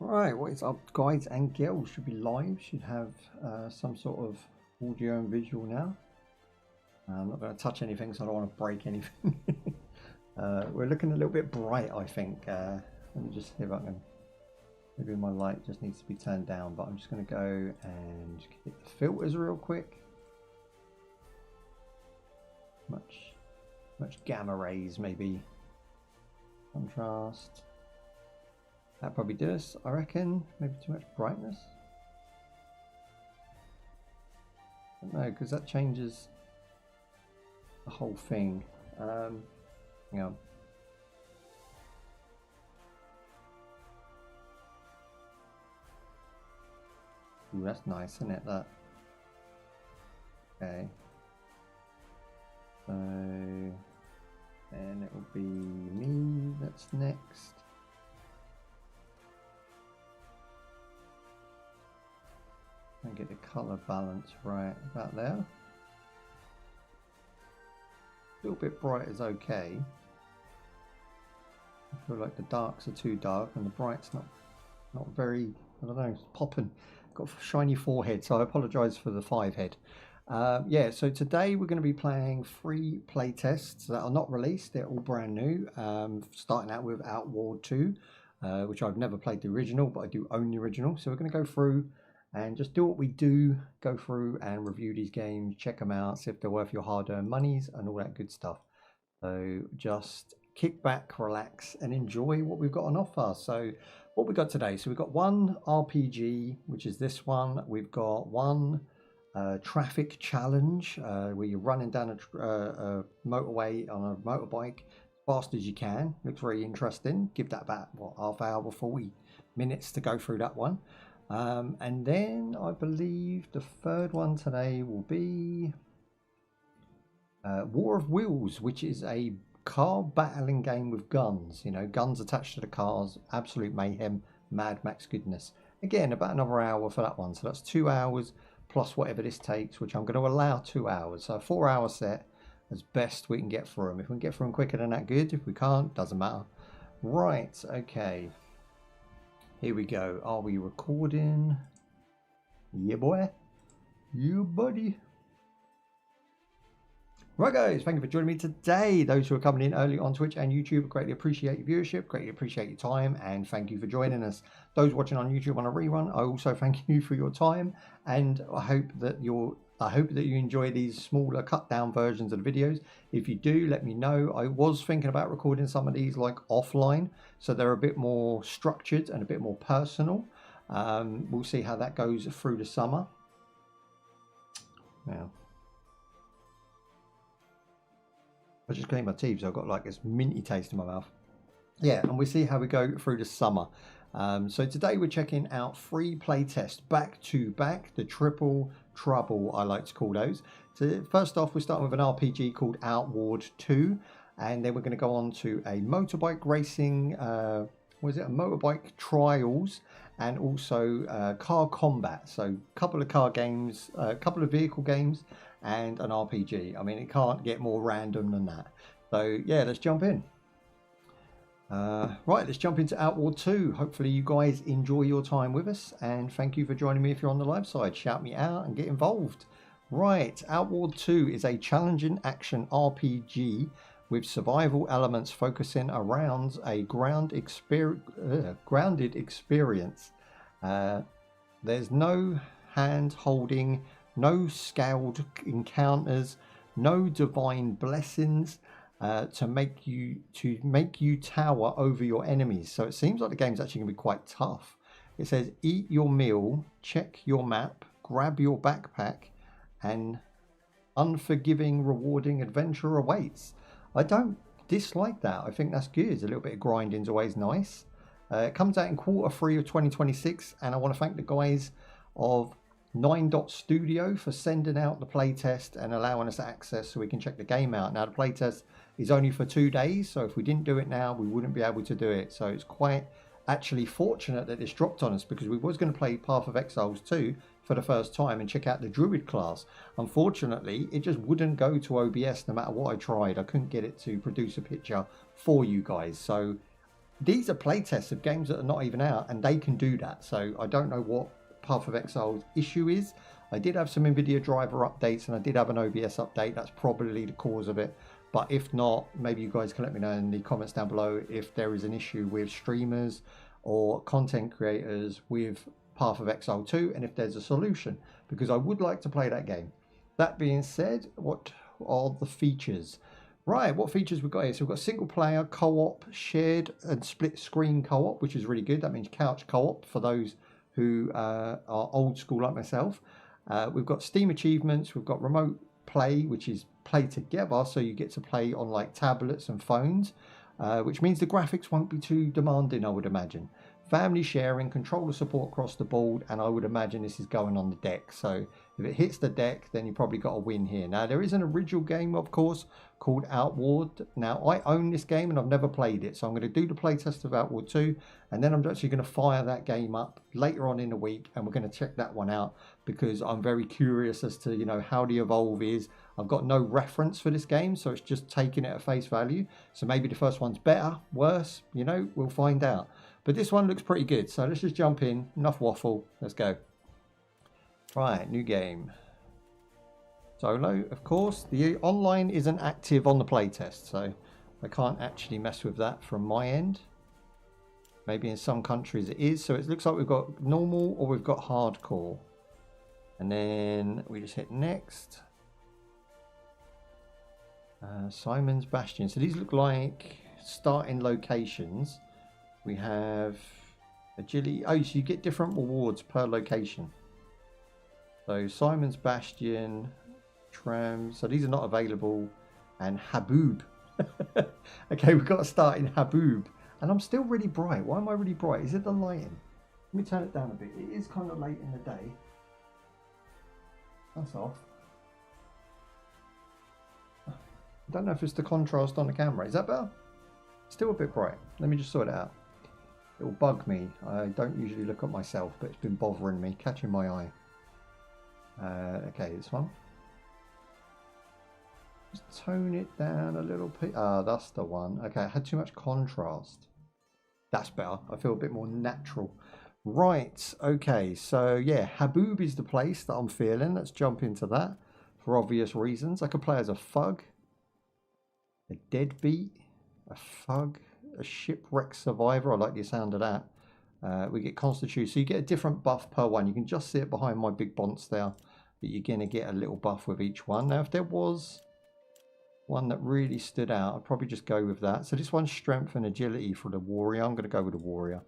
Right, what is up, guys and girls? Should be live, should have some sort of audio and visual now. I'm not going to touch anything, so I don't want to break anything. We're looking a little bit bright, I think. Let me just see if I can. Maybe my light just needs to be turned down, but I'm just going to go and hit the filters real quick. Much gamma rays, maybe. Contrast. That probably did us, I reckon. Maybe too much brightness. I don't know, because that changes the whole thing. Hang on. Ooh, that's nice, isn't it? That. Okay. So, and it will be me that's next. And get the color balance right about there. A little bit bright is okay. I feel like the darks are too dark and the bright's not very, I don't know, it's popping. Got a shiny forehead, so I apologise for the 5 head. Yeah, so today we're going to be playing 3 playtests that are not released. They're all brand new. Starting out with Outward 2, which I've never played the original, but I do own the original. So we're going to go through and just do what we do, go through and review these games, check them out, see if they're worth your hard-earned monies and all that good stuff. So just kick back, relax, and enjoy what we've got on offer. So what we got today, so we've got one RPG, which is this one. We've got one traffic challenge, where you're running down a motorway on a motorbike as fast as you can. Looks very interesting. Give that about, what, half hour, 40 minutes to go through that one. And then I believe the third one today will be War of Wheels, which is a car battling game with guns. You know, guns attached to the cars, absolute mayhem, Mad Max goodness. Again, about another hour for that one. So that's 2 hours plus whatever this takes, which I'm going to allow 2 hours. So a 4-hour set as best we can get through them. If we can get through them quicker than that, good. If we can't, doesn't matter. Right, okay. Here we go. Are we recording? Yeah, boy. You, buddy. Right, guys. Thank you for joining me today. Those who are coming in early on Twitch and YouTube, greatly appreciate your viewership, greatly appreciate your time, and thank you for joining us. Those watching on YouTube on a rerun, I also thank you for your time, and I hope that you enjoy these smaller cut down versions of the videos. If you do, let me know. I was thinking about recording some of these like offline, so they're a bit more structured and a bit more personal. We'll see how that goes through the summer. Now, I just cleaned my teeth, so I've got like this minty taste in my mouth. Yeah, and we'll see how we go through the summer. So today we're checking out 3 playtests back to back, the triple trouble I like to call those. So first off, we're starting with an RPG called Outward 2, and then we're going to go on to a motorbike racing, a motorbike trials, and also car combat. So a couple of car games, a couple of vehicle games, and an RPG. I mean, it can't get more random than that. So yeah, let's jump in. Right, let's jump into Outward 2. Hopefully you guys enjoy your time with us, and thank you for joining me if you're on the live side. Shout me out and get involved. Right, Outward 2 is a challenging action RPG with survival elements focusing around a grounded experience. There's no hand holding, no scaled encounters, no divine blessings to make you tower over your enemies. So it seems like the game's actually going to be quite tough. It says eat your meal, check your map, grab your backpack, and unforgiving, rewarding adventure awaits. I don't dislike that. I think that's good. A little bit of grinding is always nice. It comes out in Q3 of 2026, and I want to thank the guys of 9 Dot Studio for sending out the playtest and allowing us access so we can check the game out. Now the playtest is only for 2 days, so if we didn't do it now, we wouldn't be able to do it. So it's quite actually fortunate that this dropped on us, because we was going to play Path of Exile 2 for the first time and check out the Druid class. Unfortunately, it just wouldn't go to OBS no matter what I tried. I couldn't get it to produce a picture for you guys. So these are playtests of games that are not even out, and they can do that. So I don't know what Path of Exile's issue is. I did have some NVIDIA driver updates, and I did have an OBS update. That's probably the cause of it. But if not, maybe you guys can let me know in the comments down below if there is an issue with streamers or content creators with Path of Exile 2, and if there's a solution, because I would like to play that game. That being said, what are the features? Right, what features we've got here? So we've got single player, co-op, shared and split screen co-op, which is really good. That means couch co-op for those who are old school like myself. We've got Steam achievements, we've got remote play, which is play together, so you get to play on like tablets and phones, which means the graphics won't be too demanding, I would imagine. Family sharing, controller support across the board, and I would imagine this is going on the deck. So if it hits the deck, then you probably got a win here. Now, there is an original game, of course, called Outward. Now, I own this game and I've never played it, so I'm going to do the playtest of Outward 2, and then I'm actually going to fire that game up later on in the week, and we're going to check that one out because I'm very curious as to, you know, how the evolve is. I've got no reference for this game, so it's just taking it at face value. So maybe the first one's better, worse, you know, we'll find out. But this one looks pretty good, so let's just jump in. Enough waffle, let's go. Right, new game. Solo, of course. The online isn't active on the playtest, so I can't actually mess with that from my end. Maybe in some countries it is. So it looks like we've got normal or we've got hardcore. And then we just hit next. Simon's Bastion. So these look like starting locations. We have agility. Oh, so you get different rewards per location. So Simon's Bastion, Tram. So these are not available. And Haboob. Okay, we've got to start in Haboob. And I'm still really bright. Why am I really bright? Is it the lighting? Let me turn it down a bit. It is kind of late in the day. That's off. I don't know if it's the contrast on the camera. Is that better? Still a bit bright. Let me just sort it out. It will bug me. I don't usually look at myself, but it's been bothering me, catching my eye. Okay, this one. Just tone it down a little bit. Ah, that's the one. Okay, I had too much contrast. That's better. I feel a bit more natural. Right, okay, so yeah, Haboob is the place that I'm feeling. Let's jump into that for obvious reasons. I could play as a thug, a deadbeat, a thug, a shipwreck survivor. I like the sound of that. We get constitution, so you get a different buff per one. You can just see it behind my big bonts there, that you're going to get a little buff with each one. Now, if there was one that really stood out, I'd probably just go with that. So this one's strength and agility for the warrior. I'm going to go with the warrior.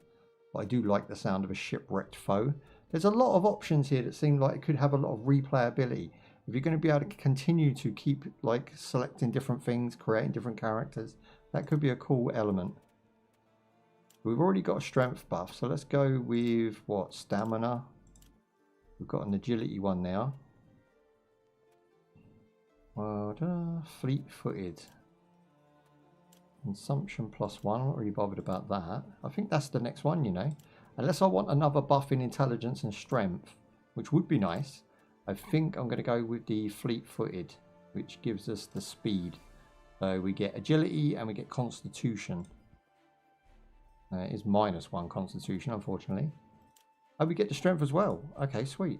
But I do like the sound of a shipwrecked foe. There's a lot of options here that seem like it could have a lot of replayability. If you're going to be able to continue to keep like selecting different things, creating different characters, that could be a cool element. We've already got a strength buff, so let's go with what? Stamina. We've got an agility one now. Fleet-footed. Consumption +1. I'm not really bothered about that. I think that's the next one, you know. Unless I want another buff in intelligence and strength, which would be nice. I think I'm going to go with the fleet-footed, which gives us the speed. So we get agility and we get constitution. It is -1 constitution, unfortunately. Oh, we get the strength as well. Okay, sweet.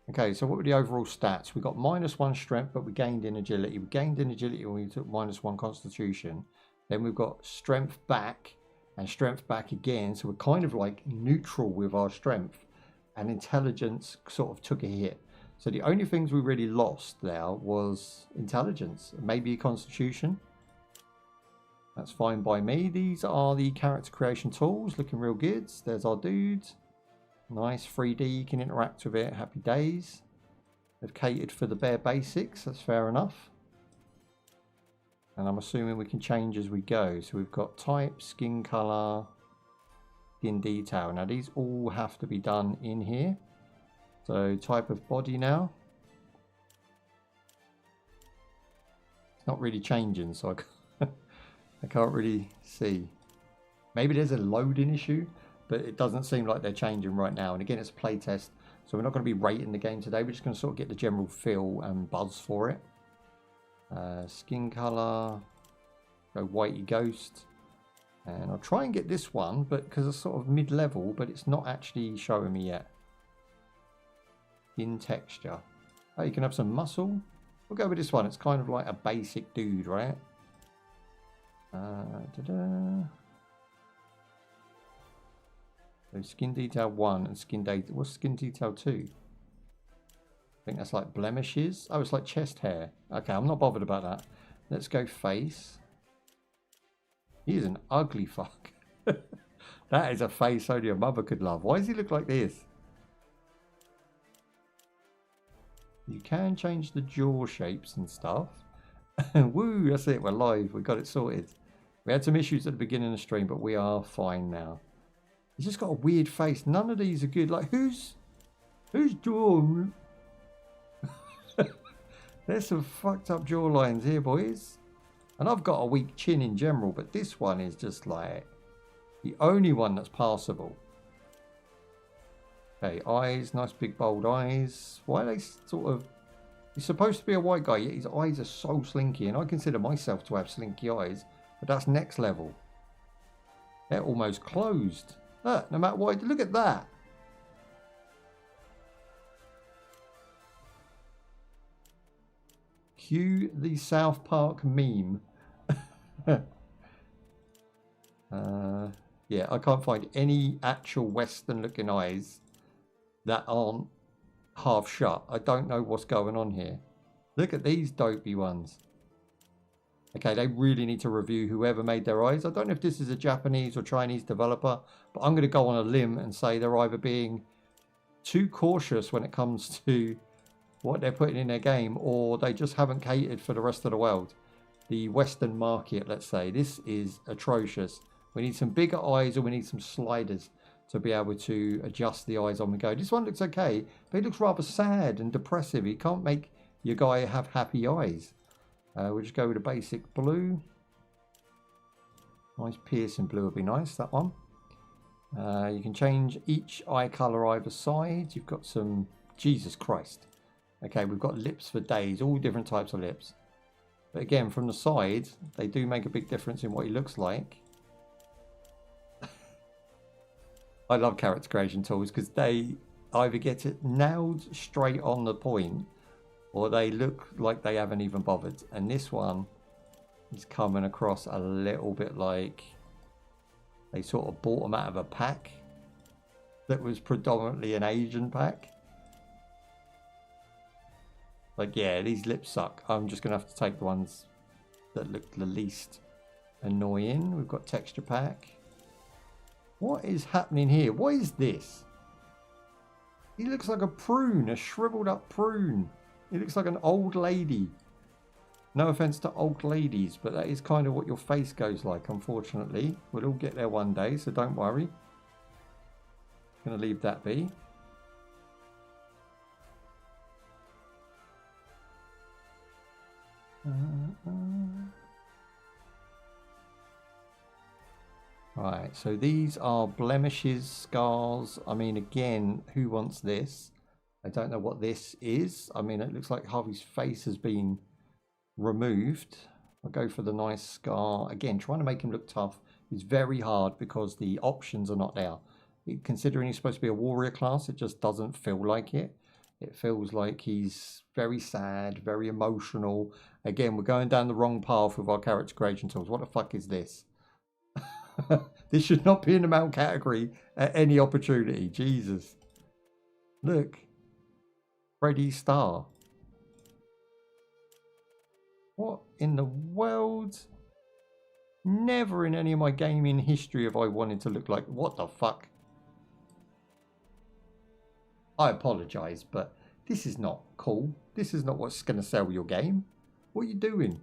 Okay, so what were the overall stats? We got -1 strength, but we gained in agility. We gained in agility when we took -1 constitution. Then we've got strength back and strength back again. So we're kind of like neutral with our strength, and intelligence sort of took a hit. So the only things we really lost there was intelligence, maybe constitution. That's fine by me. These are the character creation tools, looking real good. There's our dudes. Nice 3D, you can interact with it. Happy days. They've catered for the bare basics, that's fair enough. And I'm assuming we can change as we go. So we've got type, skin color, skin detail. Now these all have to be done in here. So type of body now. It's not really changing, so I can't really see. Maybe there's a loading issue, but it doesn't seem like they're changing right now. And again, it's a playtest, so we're not going to be rating the game today. We're just going to sort of get the general feel and buzz for it. Skin color. Go Whitey Ghost. And I'll try and get this one, but because it's sort of mid-level, but it's not actually showing me yet. In texture. Oh, you can have some muscle. We'll go with this one. It's kind of like a basic dude, right? So skin detail 1 and skin detail. What's skin detail 2? I think that's like blemishes. Oh, it's like chest hair. Okay, I'm not bothered about that. Let's go face. He is an ugly fuck. That is a face only a mother could love. Why does he look like this? You can change the jaw shapes and stuff. Woo, that's it. We're live. We got it sorted. We had some issues at the beginning of the stream, but we are fine now. He's just got a weird face. None of these are good. Like, whose jaw? There's some fucked up jaw lines here, boys. And I've got a weak chin in general, but this one is just like the only one that's passable. Okay, eyes, nice big bold eyes. Why are they sort of... He's supposed to be a white guy, yet his eyes are so slinky. And I consider myself to have slinky eyes, but that's next level. They're almost closed. Look, no matter what, look at that. Cue the South Park meme. Yeah, I can't find any actual Western looking eyes that aren't half shut. I don't know what's going on here. Look at these dopey ones. Okay, they really need to review whoever made their eyes. I don't know if this is a Japanese or Chinese developer, but I'm going to go on a limb and say they're either being too cautious when it comes to what they're putting in their game, or they just haven't catered for the rest of the world. The Western market, let's say. This is atrocious. We need some bigger eyes, or we need some sliders to be able to adjust the eyes on the go. This one looks okay, but it looks rather sad and depressive. You can't make your guy have happy eyes. We'll just go with a basic blue. Nice piercing blue would be nice, that one. You can change each eye colour either side. You've got some... Jesus Christ. Okay, we've got lips for days, all different types of lips. But again, from the side, they do make a big difference in what he looks like. I love character creation tools because they either get it nailed straight on the point, or they look like they haven't even bothered. And this one is coming across a little bit like they sort of bought them out of a pack that was predominantly an Asian pack. Like, yeah, these lips suck. I'm just going to have to take the ones that look the least annoying. We've got texture pack. What is happening here? What is this? He looks like a prune, a shriveled up prune. He looks like an old lady. No offense to old ladies, but that is kind of what your face goes like, unfortunately. We'll all get there one day, so don't worry. Gonna leave that be. Right, so these are blemishes, scars. I mean, again, who wants this? I don't know what this is. I mean, it looks like Harvey's face has been removed. I'll go for the nice scar. Again, trying to make him look tough is very hard because the options are not there. Considering he's supposed to be a warrior class, it just doesn't feel like it. It feels like he's very sad, very emotional. Again, we're going down the wrong path with our character creation tools. What the fuck is this? This should not be in the male category at any opportunity. Jesus. Look. Freddy Star. What in the world? Never in any of my gaming history have I wanted to look like... What the fuck? I apologise, but this is not cool. This is not what's going to sell your game. What are you doing?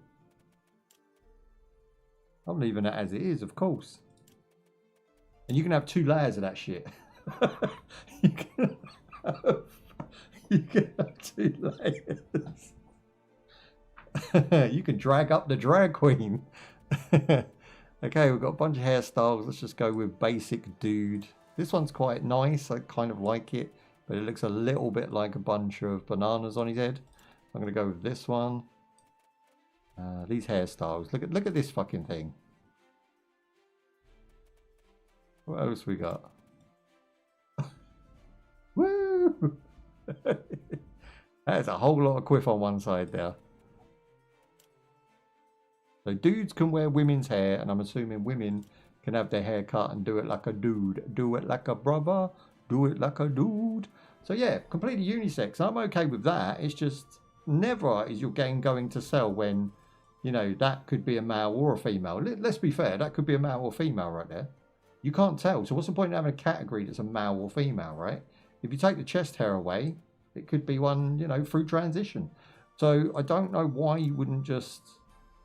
I'm leaving it as it is, of course. And you can have 2 layers of that shit. you can have 2 layers. You can drag up the drag queen. Okay, we've got a bunch of hairstyles. Let's just go with basic dude. This one's quite nice. I kind of like it. But it looks a little bit like a bunch of bananas on his head. I'm going to go with this one. These hairstyles. Look at this fucking thing. What else we got? Woo! That's a whole lot of quiff on one side there. So dudes can wear women's hair, and I'm assuming women can have their hair cut and do it like a dude. Do it like a brother. Do it like a dude. So yeah, completely unisex. I'm okay with that. It's just never is your game going to sell when, you know, that could be a male or a female. Let's be fair, that could be a male or female right there. You can't tell. So what's the point in having a category that's a male or female, right? If you take the chest hair away, it could be one, you know, through transition. So I don't know why you wouldn't just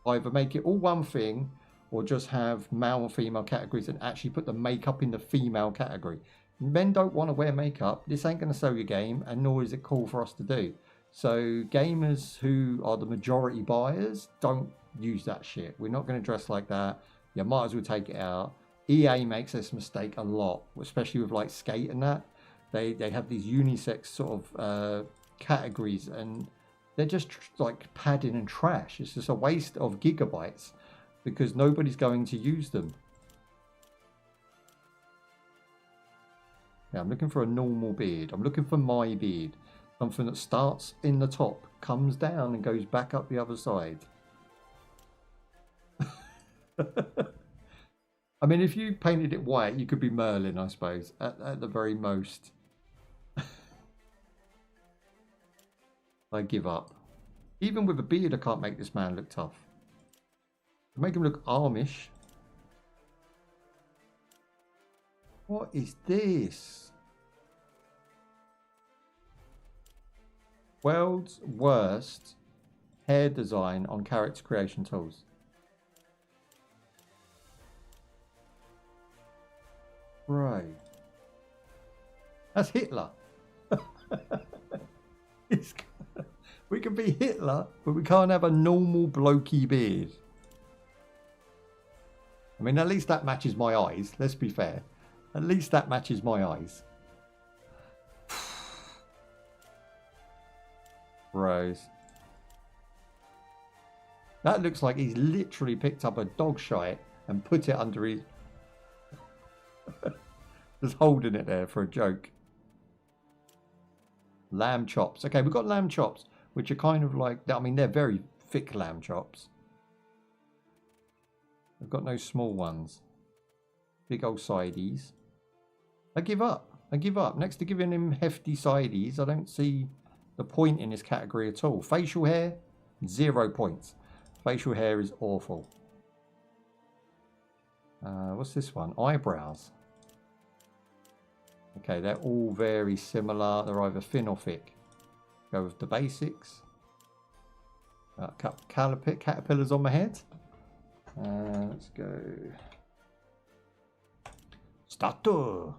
either make it all one thing or just have male and female categories and actually put the makeup in the female category. Men don't want to wear makeup. This ain't going to sell your game, and nor is it cool for us to do. So gamers who are the majority buyers, don't use that shit. We're not going to dress like that. You might as well take it out. EA makes this mistake a lot, especially with like Skate and that. They have these unisex sort of categories, and they're just like padding and trash. It's just a waste of gigabytes because nobody's going to use them. Yeah, I'm looking for a normal beard. I'm looking for my beard. Something that starts in the top, comes down and goes back up the other side. I mean, if you painted it white, you could be Merlin, I suppose, at the very most. I give up. Even with a beard, I can't make this man look tough. I make him look Amish. What is this? World's worst hair design on character creation tools. Right. That's Hitler. We can be Hitler, but we can't have a normal blokey beard. I mean, at least that matches my eyes. Let's be fair. At least that matches my eyes. Rose. That looks like he's literally picked up a dog shite and put it under his... Just holding it there for a joke. Lamb chops. Okay, we've got lamb chops, which are kind of like... I mean, they're very thick lamb chops. I've got no small ones. Big old sideys. I give up. I give up. Next to giving him hefty sideys, I don't see the point in this category at all. Facial hair, 0 points. Facial hair is awful. What's this one? Eyebrows. Okay, they're all very similar. They're either thin or thick. Go with the basics. Caterpillars on my head. Let's go. Starter.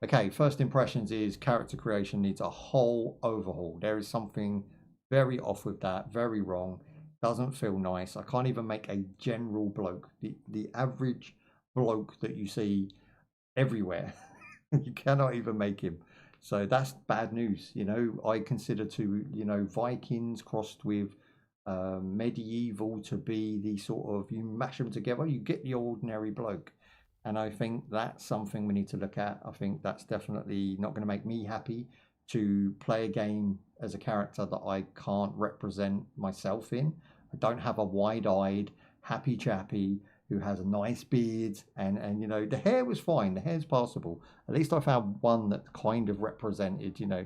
Okay, first impressions is character creation needs a whole overhaul. There is something very off with that, very wrong. Doesn't feel nice. I can't even make a general bloke. The average bloke that you see everywhere. You cannot even make him. So that's bad news. You know, I consider Vikings crossed with medieval to be the sort of, you mash them together, you get the ordinary bloke. And I think that's something we need to look at. I think that's definitely not going to make me happy to play a game as a character that I can't represent myself in. I don't have a wide-eyed, happy chappy who has a nice beard, and you know, the hair was fine. The hair's passable. At least I found one that kind of represented, you know,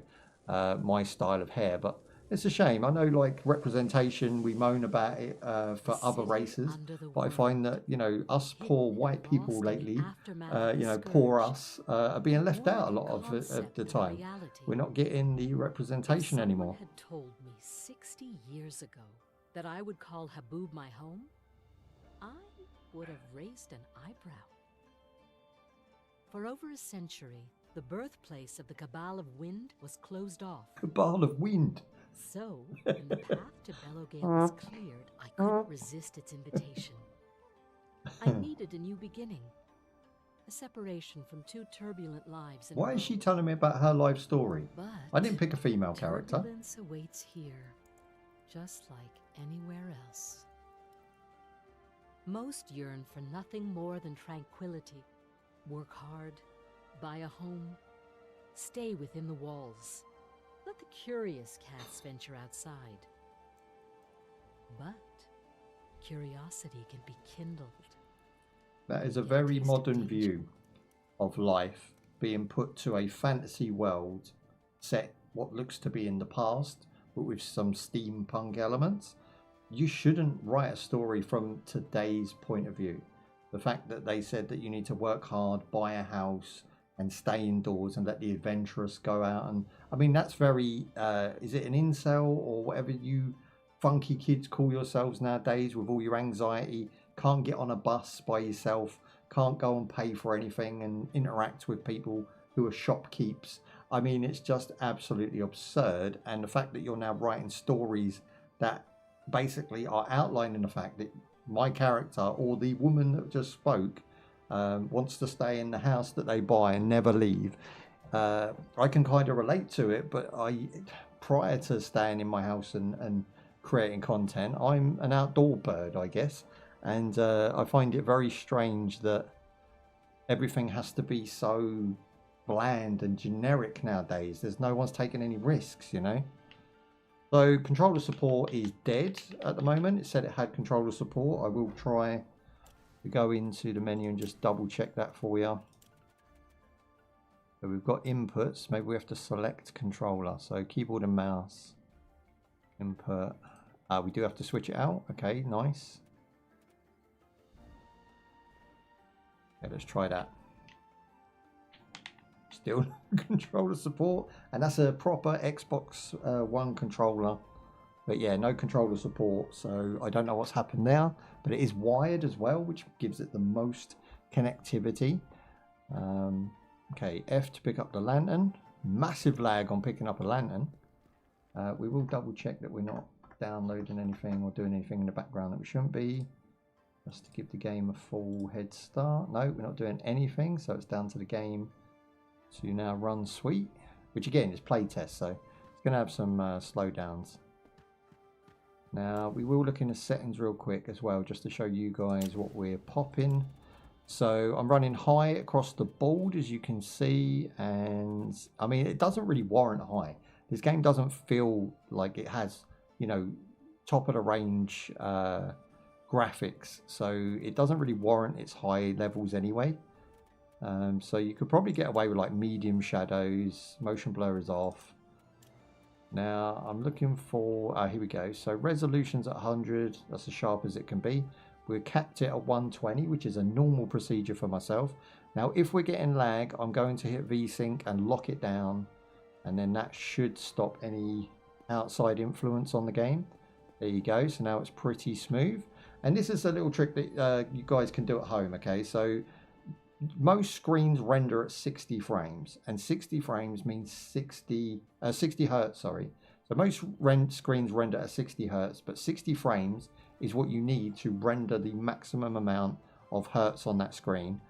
my style of hair. But it's a shame. I know, like, representation, we moan about it for other races, but I find that, you know, us poor white people lately, you know, poor us, are being left out a lot of the time. We're not getting the representation anymore. Had told me 60 years ago that I would call Haboob my home, I would have raised an eyebrow. For over a century, the birthplace of the Cabal of Wind was closed off. Cabal of Wind. So, when the path to Bellowgale was cleared, I couldn't resist its invitation. I needed a new beginning. A separation from 2 turbulent lives. Why is she telling me about her life story? But I didn't pick a female character. Turbulence awaits here. just like anywhere else. Most yearn for nothing more than tranquility. Work hard, buy a home, stay within the walls. Let the curious cats venture outside. But curiosity can be kindled. That is a very modern view of life being put to a fantasy world set what looks to be in the past, but with some steampunk elements. You shouldn't write a story from today's point of view. The fact that they said that you need to work hard, buy a house, and stay indoors and let the adventurous go out. And I mean, that's very, is it an incel or whatever you funky kids call yourselves nowadays with all your anxiety? Can't get on a bus by yourself, can't go and pay for anything and interact with people who are shopkeepers. I mean, it's just absolutely absurd. And the fact that you're now writing stories that basically are outlining the fact that my character or the woman that just spoke wants to stay in the house that they buy and never leave. I can kind of relate to it, but prior to staying in my house and creating content, I'm an outdoor bird, I guess. And I find it very strange that everything has to be so bland and generic nowadays. There's no one's taking any risks, you know. So controller support is dead at the moment. It said it had controller support. I will try to go into the menu and just double check that for you. So we've got inputs. Maybe we have to select controller. So keyboard and mouse input. We do have to switch it out. Okay, nice. Okay, let's try that. Still controller support, and that's a proper Xbox One controller, but yeah, no controller support. So I don't know what's happened there, but it is wired as well, which gives it the most connectivity. Okay, F to pick up the lantern. Massive lag on picking up a lantern. We will double check that we're not downloading anything or doing anything in the background that we shouldn't be, just to give the game a full head start. No, we're not doing anything, so it's down to the game to now run sweet, which again is playtest, so it's going to have some slowdowns. Now we will look in the settings real quick as well, just to show you guys what we're popping. So I'm running high across the board, as you can see, and I mean, it doesn't really warrant high. This game doesn't feel like it has, you know, top of the range graphics, so it doesn't really warrant its high levels anyway. So you could probably get away with like medium shadows. Motion blur is off. Now I'm looking for, here we go. So resolution's at 100, that's as sharp as it can be. We're capped it at 120, which is a normal procedure for myself. Now if we're getting lag, I'm going to hit VSync and lock it down, and then that should stop any outside influence on the game. There you go. So now it's pretty smooth. And this is a little trick that you guys can do at home. Okay, so most screens render at 60 frames, and 60 frames means 60 hertz, sorry. So most screens render at 60 hertz, but 60 frames is what you need to render the maximum amount of hertz on that screen.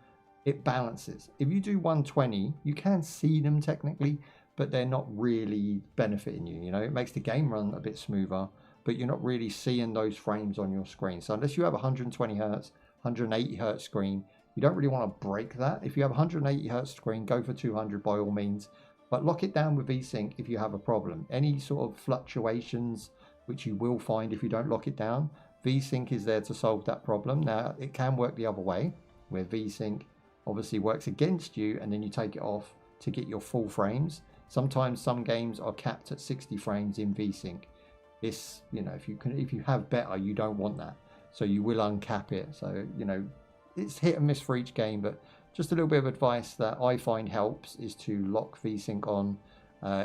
It balances. If you do 120, you can see them technically, but they're not really benefiting you. You know, it makes the game run a bit smoother, but you're not really seeing those frames on your screen. So unless you have 120 hertz, 180 hertz screen, you don't really want to break that. If you have 180 hertz screen, go for 200 by all means, but lock it down with VSync if you have a problem. Any sort of fluctuations, which you will find if you don't lock it down, VSync is there to solve that problem. Now, it can work the other way, where VSync obviously works against you, and then you take it off to get your full frames. Sometimes some games are capped at 60 frames in VSync. This, you know, if you have better, you don't want that, so you will uncap it. So, you know, it's hit and miss for each game, but just a little bit of advice that I find helps is to lock VSync on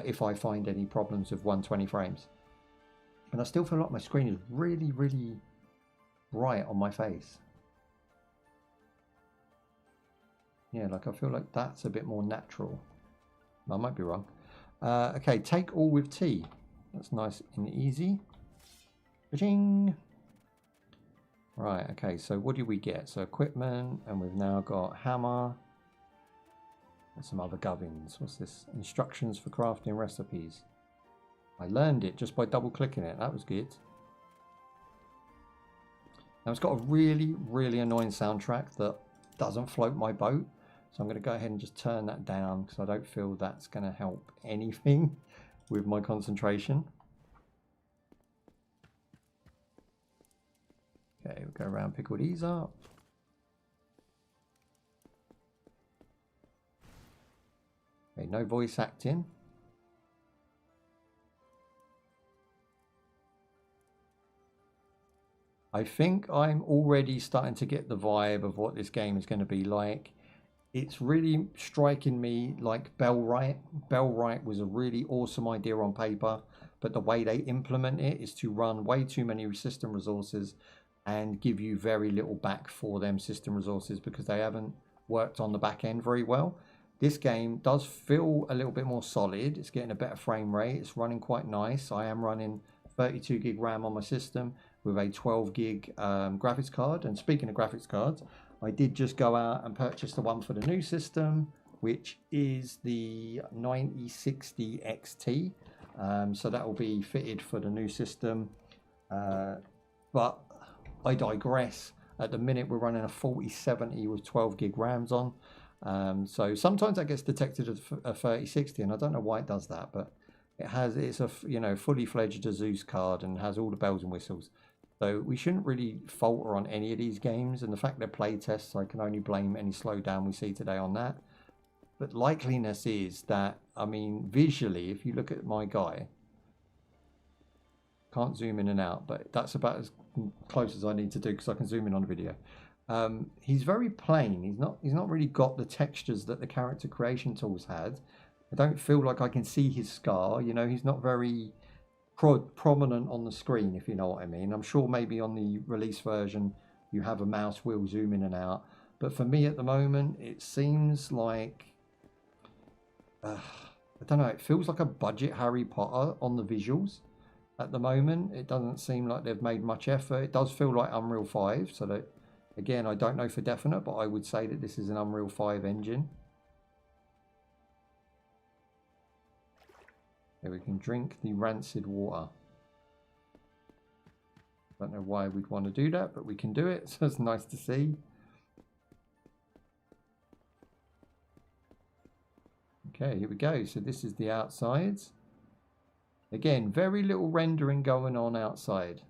if I find any problems with 120 frames. And I still feel like my screen is really, really bright on my face. Yeah, like I feel like that's a bit more natural. I might be wrong. Okay, take all with T. That's nice and easy. Ka-ching! Right, okay, so what do we get? So equipment, and we've now got hammer and some other gubbins. What's this? Instructions for crafting recipes. I learned it just by double clicking it. That was good. Now it's got a really, really annoying soundtrack that doesn't float my boat. So I'm going to go ahead and just turn that down because I don't feel that's going to help anything with my concentration. Okay, we'll go around, pick all these up. Okay, no voice acting. I think I'm already starting to get the vibe of what this game is going to be like. It's really striking me like Bellwright. Bellwright was a really awesome idea on paper, but the way they implement it is to run way too many system resources and give you very little back for them system resources because they haven't worked on the back end very well. This game does feel a little bit more solid. It's getting a better frame rate. It's running quite nice. I am running 32 gig RAM on my system with a 12 gig graphics card. And speaking of graphics cards, I did just go out and purchase the one for the new system, which is the 9060 XT. So that will be fitted for the new system. But I digress. At the minute, we're running a 4070 with 12 gig RAMs on. So sometimes that gets detected as a 3060, and I don't know why it does that, but it's a fully fledged Asus card and has all the bells and whistles. So we shouldn't really falter on any of these games, and the fact they're playtests, I can only blame any slowdown we see today on that. But likeliness is that, I mean, visually, if you look at my guy, can't zoom in and out, but that's about as close as I need to do because I can zoom in on the video. He's very plain. He's not really got the textures that the character creation tools had. I don't feel like I can see his scar. You know, he's not very prominent on the screen, if you know what I mean. I'm sure maybe on the release version you have a mouse wheel zoom in and out, but for me at the moment it seems like I don't know, it feels like a budget Harry Potter on the visuals at the moment. It doesn't seem like they've made much effort. It does feel like Unreal 5, so that, again, I don't know for definite, but I would say that this is an Unreal 5 engine. Here we can drink the rancid water. Don't know why we'd want to do that, but we can do it, so it's nice to see. Okay, here we go. So this is the outsides. Again, very little rendering going on outside.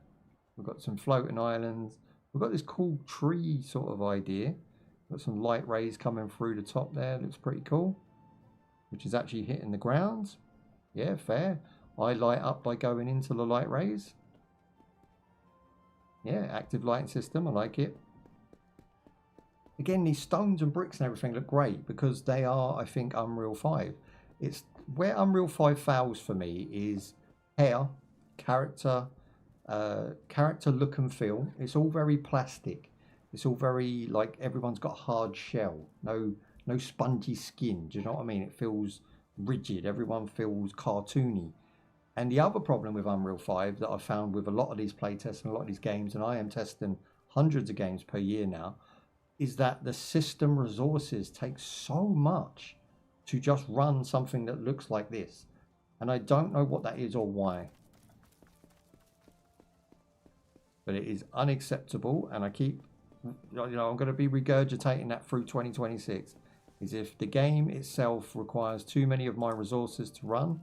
We've got some floating islands. We've got this cool tree sort of idea. Got some light rays coming through the top there. Looks pretty cool. Which is actually hitting the ground. Yeah, fair. I light up by going into the light rays. Yeah, active lighting system. I like it. Again, these stones and bricks and everything look great because they are, I think, Unreal 5. It's where Unreal 5 fails for me is hair, character look and feel. It's all very plastic. It's all very like everyone's got a hard shell. No spongy skin. Do you know what I mean? It feels rigid. Everyone feels cartoony. And the other problem with Unreal 5 that I've found with a lot of these playtests and a lot of these games, and I am testing hundreds of games per year now, is that the system resources take so much to just run something that looks like this. And I don't know what that is or why. But it is unacceptable, and I keep, I'm going to be regurgitating that through 2026. Is if the game itself requires too many of my resources to run,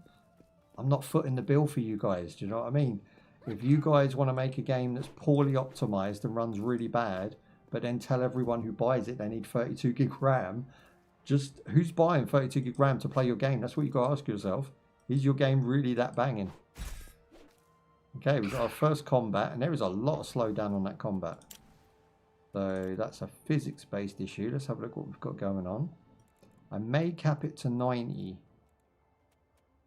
I'm not footing the bill for you guys. Do you know what I mean? If you guys want to make a game that's poorly optimized and runs really bad, but then tell everyone who buys it they need 32 gig RAM, just who's buying 32 gig RAM to play your game? That's what you got to ask yourself. Is your game really that banging? Okay, we've got our first combat, and there is a lot of slowdown on that combat. So that's a physics-based issue. Let's have a look what we've got going on. I may cap it to 90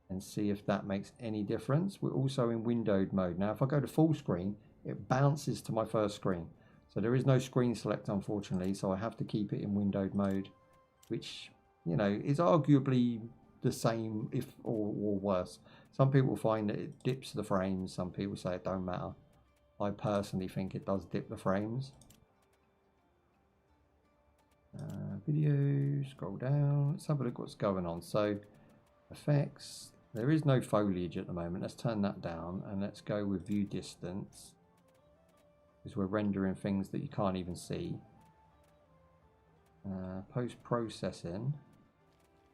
and see if that makes any difference. We're also in windowed mode. Now, if I go to full screen, it bounces to my first screen. So there is no screen select, unfortunately, so I have to keep it in windowed mode, which, you know, is arguably the same or worse. Some people find that it dips the frames. Some people say it don't matter. I personally think it does dip the frames. Video, scroll down. Let's have a look what's going on. So, effects. There is no foliage at the moment. Let's turn that down and let's go with view distance. because we're rendering things that you can't even see. Post-processing.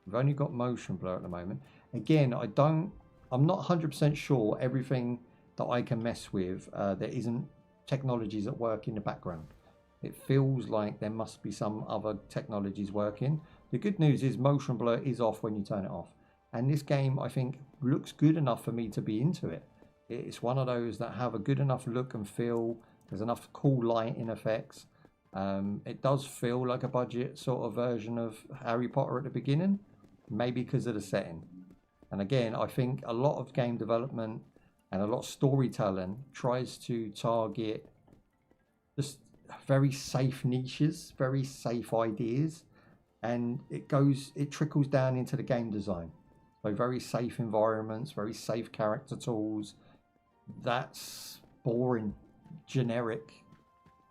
We've only got motion blur at the moment. Again, I'm not 100% sure everything that I can mess with. There isn't technologies that work in the background. It feels like there must be some other technologies working. The good news is motion blur is off when you turn it off. And this game, I think, looks good enough for me to be into it. It's one of those that have a good enough look and feel. There's enough cool lighting effects. It does feel like a budget sort of version of Harry Potter at the beginning. Maybe because of the setting. And again, I think a lot of game development and a lot of storytelling tries to target just very safe niches, very safe ideas, and it trickles down into the game design. So very safe environments, very safe character tools. That's boring, generic.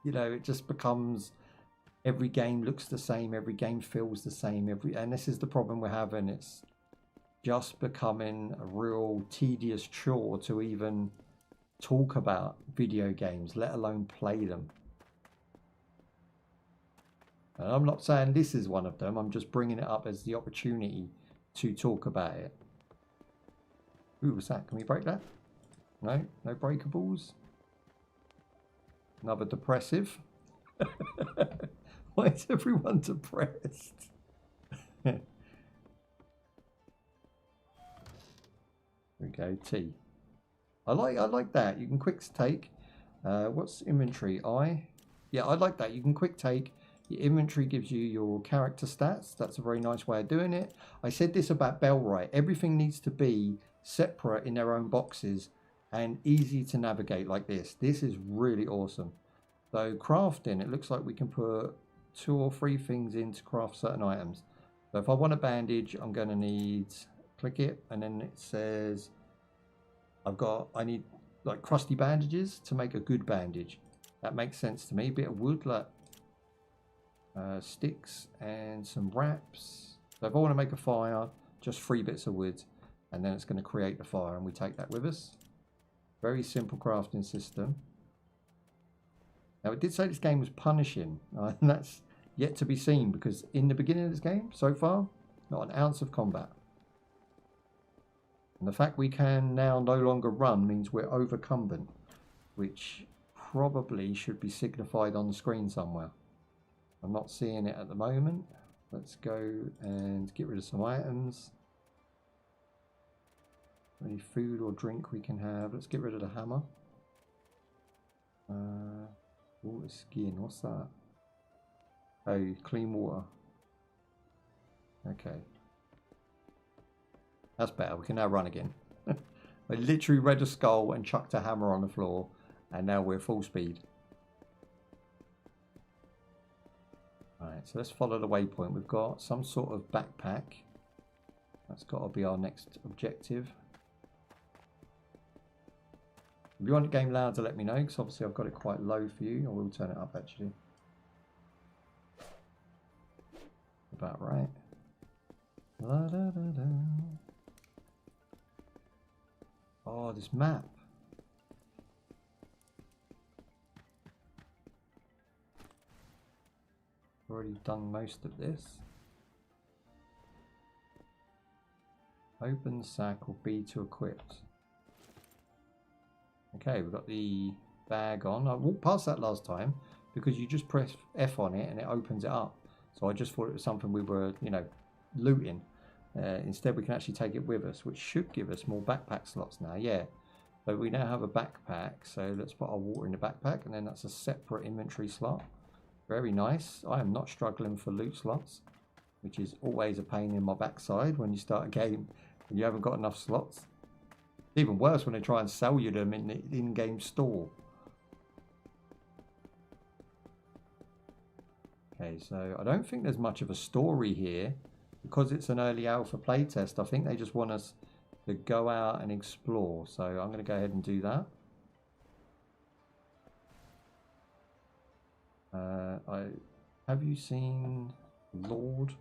You know, it just becomes every game looks the same, every game feels the same, and this is the problem we're having. It's just becoming a real tedious chore to even talk about video games, let alone play them. And I'm not saying this is one of them, I'm just bringing it up as the opportunity to talk about it. Ooh, what's that? Can we break that? No? No breakables? Another depressive? Why is everyone depressed? There we go, T. I like that. You can quick take. What's inventory? Yeah, I like that. You can quick take. Your inventory gives you your character stats. That's a very nice way of doing it. I said this about Bellwright. Everything needs to be separate in their own boxes and easy to navigate like this. This is really awesome. So crafting, it looks like we can put 2 or 3 things in to craft certain items. So if I want a bandage, I'm going to need, click it, and then it says I need like crusty bandages to make a good bandage. That makes sense to me. Bit of wood, like sticks and some wraps. So if I want to make a fire, just 3 bits of wood, and then it's going to create the fire, and we take that with us. Very simple crafting system. Now, it did say this game was punishing, and that's yet to be seen, because in the beginning of this game, so far, not an ounce of combat. And the fact we can now no longer run means we're overcumbent, which probably should be signified on the screen somewhere. I'm not seeing it at the moment. Let's go and get rid of some items. Any food or drink we can have. Let's get rid of the hammer. Water skin, what's that? Oh, clean water. Okay. That's better, we can now run again. I literally read a skull and chucked a hammer on the floor, and now we're full speed. Alright, so let's follow the waypoint. We've got some sort of backpack. That's got to be our next objective. If you want the game louder, let me know, because obviously I've got it quite low for you. I will turn it up, actually. About right. La, da, da, da. Oh, this map. Already done most of this. Open sack or B to equipped. Okay, we've got the bag on. I walked past that last time because you just press F on it and it opens it up. So I just thought it was something we were, you know, looting. Instead, we can actually take it with us, which should give us more backpack slots now. Yeah. So we now have a backpack. So let's put our water in the backpack, and then that's a separate inventory slot. Very nice. I am not struggling for loot slots, which is always a pain in my backside when you start a game and you haven't got enough slots. Even worse when they try and sell you them in the in-game store. Okay, so I don't think there's much of a story here. Because it's an early alpha playtest, I think they just want us to go out and explore. So I'm going to go ahead and do that. Have you seen Lord?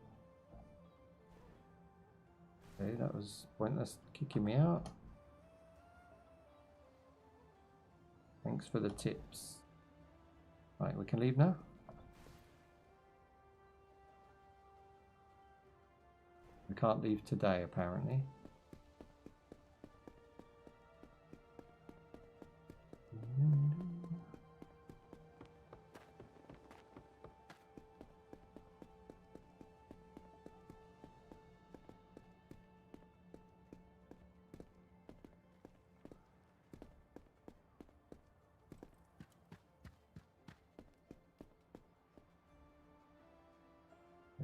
Okay, that was pointless kicking me out. Thanks for the tips. Right, we can leave now. We can't leave today, apparently.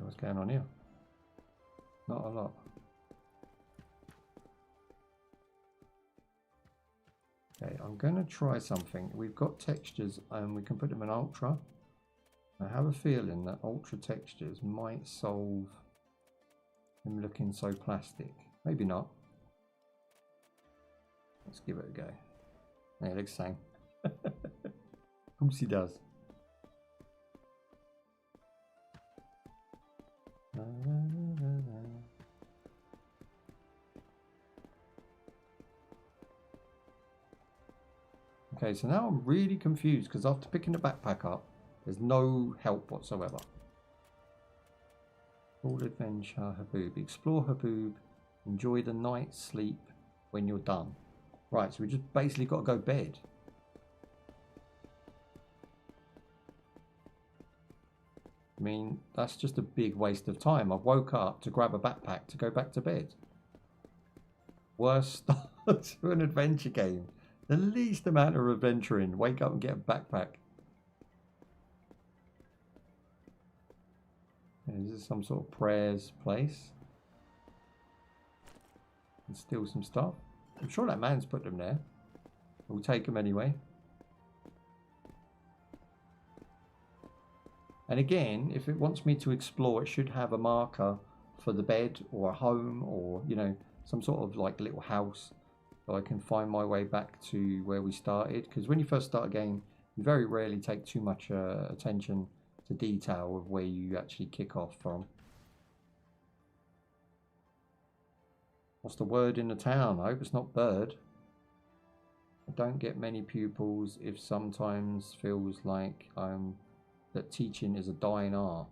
What's going on here? Not a lot. Okay, I'm going to try something. We've got textures and we can put them in ultra. I have a feeling that ultra textures might solve him looking so plastic. Maybe not. Let's give it a go. Yeah, it looks the same. Of course he does. Okay, so now I'm really confused because after picking the backpack up, there's no help whatsoever. All adventure, Haboob. Explore Haboob. Enjoy the night sleep when you're done. Right, so we just basically got to go bed. I mean, that's just a big waste of time. I woke up to grab a backpack to go back to bed. Worst start to an adventure game. The least amount of adventuring. Wake up and get a backpack. Is this some sort of prayers place? And steal some stuff. I'm sure that man's put them there. We'll take them anyway. And again, if it wants me to explore, it should have a marker for the bed or a home or, you know, some sort of like little house. So I can find my way back to where we started. Because when you first start a game, you very rarely take too much attention to detail of where you actually kick off from. What's the word in the town? I hope it's not bird. I don't get many pupils if sometimes feels like that teaching is a dying art.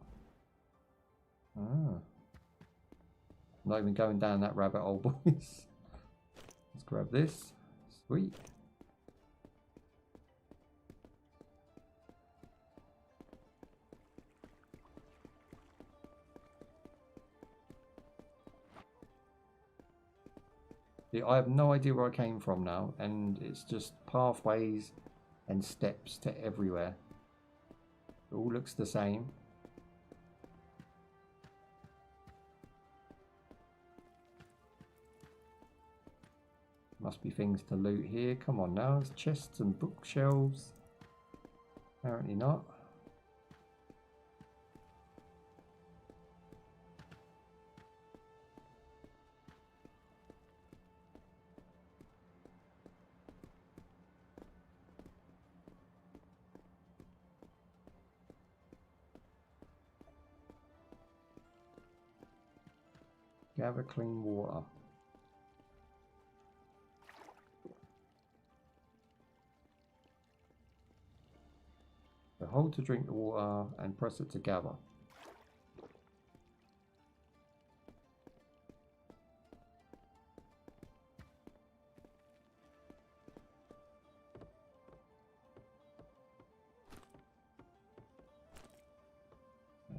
Ah. I'm not even going down that rabbit hole, boys. Let's grab this. Sweet. See, I have no idea where I came from now, and it's just pathways and steps to everywhere. It all looks the same. Must be things to loot here. Come on now, there's chests and bookshelves. Apparently not. Gather clean water. So hold to drink the water and press it to gather.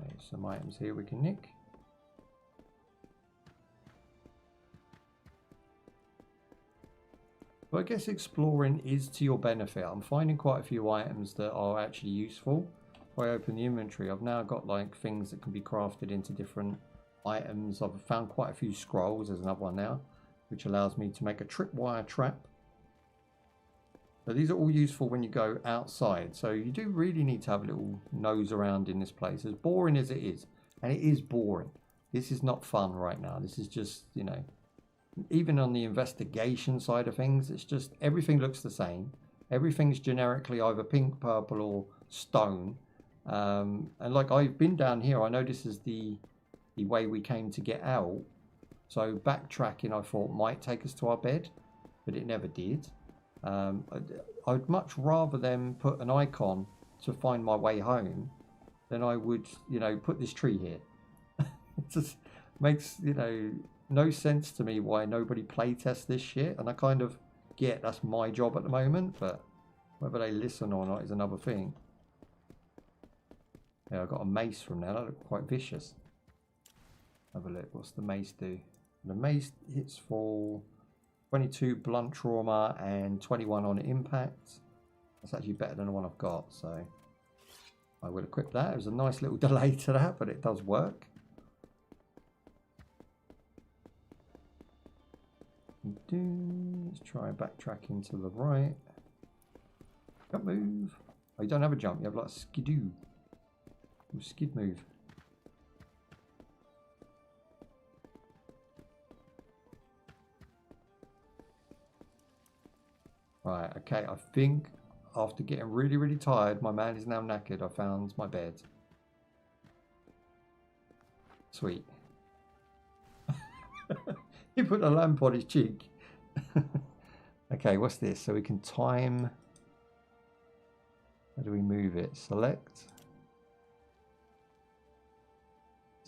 Okay, some items here we can nick. But I guess exploring is to your benefit. I'm finding quite a few items that are actually useful. If I open the inventory, I've now got like things that can be crafted into different items. I've found quite a few scrolls. There's another one now, which allows me to make a tripwire trap. So these are all useful when you go outside. So you do really need to have a little nose around in this place, as boring as it is. And it is boring. This is not fun right now. This is just, you know, even on the investigation side of things, it's just everything looks the same. Everything's generically either pink, purple, or stone. And like I've been down here, I know this is the way we came to get out. So backtracking, I thought, might take us to our bed, but it never did. I'd much rather them put an icon to find my way home, then I would, you know, put this tree here. It just makes, you know, no sense to me why nobody playtests this shit. And I kind of get that's my job at the moment, but whether they listen or not is another thing. Yeah, I got a mace from that. That looked quite vicious. Have a look. What's the mace do? The mace hits for 22 blunt trauma and 21 on impact. That's actually better than the one I've got, so I will equip that. There's a nice little delay to that, but it does work. Let's try backtracking to the right. Don't move. Oh, you don't have a jump. You have like a skidoo. Skid move. Right, okay, I think after getting really, really tired, my man is now knackered. I found my bed. Sweet. He put a lamp on his cheek. Okay, what's this? So we can time. How do we move it? Select.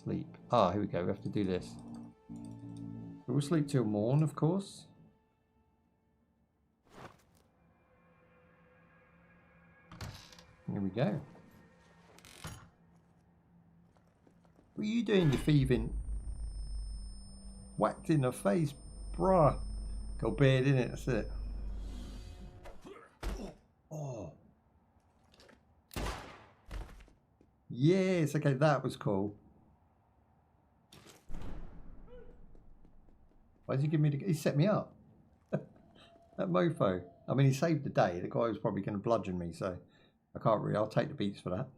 Sleep. Ah, here we go. We have to do this. We'll sleep till morn, of course. Here we go. What are you doing, you thieving? Whacked in the face, bruh. Got beard in it, that's it. Oh. Yes, okay, that was cool. Why did you give me the... He set me up. That mofo. I mean, he saved the day. The guy was probably going to bludgeon me, so I can't really... I'll take the beats for that.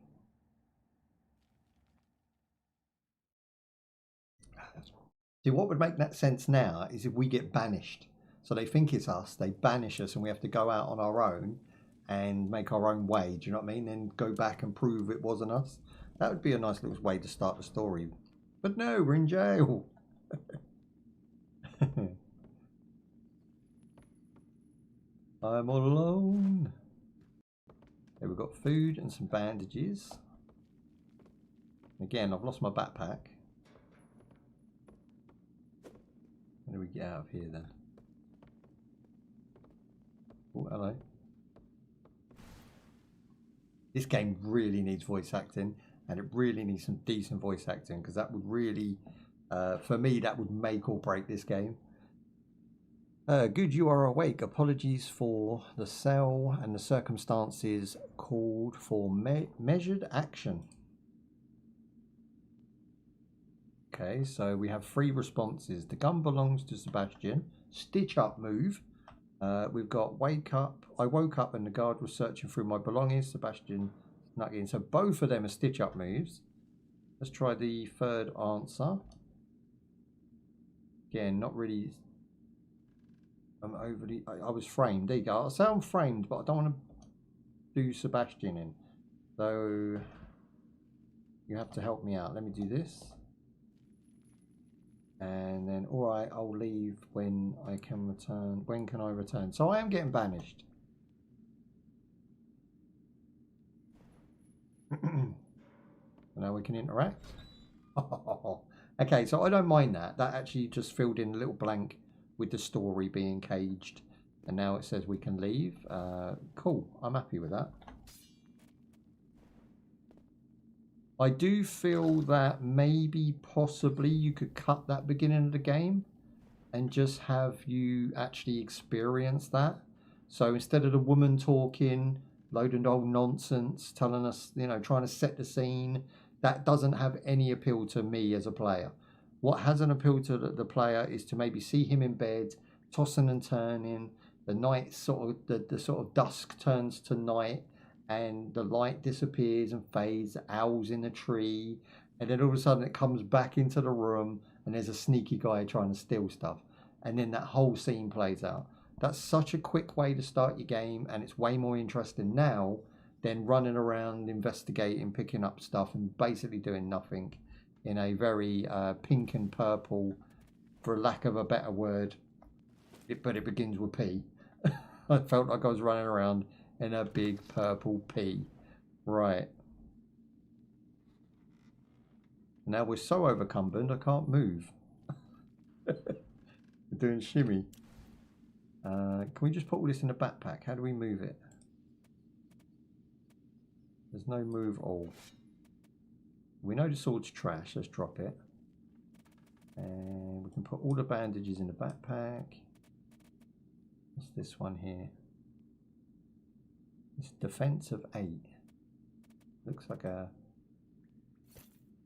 See, what would make that sense now is if we get banished. So they think it's us, they banish us, and we have to go out on our own and make our own way. Do you know what I mean? Then go back and prove it wasn't us. That would be a nice little way to start the story. But no, we're in jail. I'm all alone. Okay, we've got food and some bandages. Again, I've lost my backpack. How do we get out of here then? Oh, hello. This game really needs voice acting, and it really needs some decent voice acting, because that would really, for me, that would make or break this game. Good, you are awake. Apologies for the cell and the circumstances called for measured action. Okay, so we have 3 responses. The gun belongs to Sebastian. Stitch up move. We've got wake up. I woke up and the guard was searching through my belongings. Sebastian snuck in. So both of them are stitch up moves. Let's try the third answer. Again, not really. I'm overly. I was framed. There you go. I say I'm framed, but I don't want to do Sebastian in. So you have to help me out. Let me do this. And then, all right, I'll leave when I can return. When can I return? So I am getting banished. Now we can interact. Okay, so I don't mind that. That actually just filled in a little blank with the story being caged. And now it says we can leave. Cool, I'm happy with that. I do feel that maybe possibly you could cut that beginning of the game and just have you actually experience that. So instead of the woman talking, loading old nonsense, telling us, you know, trying to set the scene, that doesn't have any appeal to me as a player. What has an appeal to the player is to maybe see him in bed, tossing and turning, the night sort of, the sort of dusk turns to night, and the light disappears and fades, the owl's in the tree, and then all of a sudden it comes back into the room and there's a sneaky guy trying to steal stuff, and then that whole scene plays out. That's such a quick way to start your game, and it's way more interesting now than running around investigating, picking up stuff and basically doing nothing in a very pink and purple, for lack of a better word, but it begins with P. I felt like I was running around in a big purple P. Right. Now we're so overcumbered I can't move. We're doing shimmy. Can we just put all this in a backpack? How do we move it? There's no move all. We know the sword's trash. Let's drop it. And we can put all the bandages in the backpack. What's this one here? It's defense of 8. Looks like a...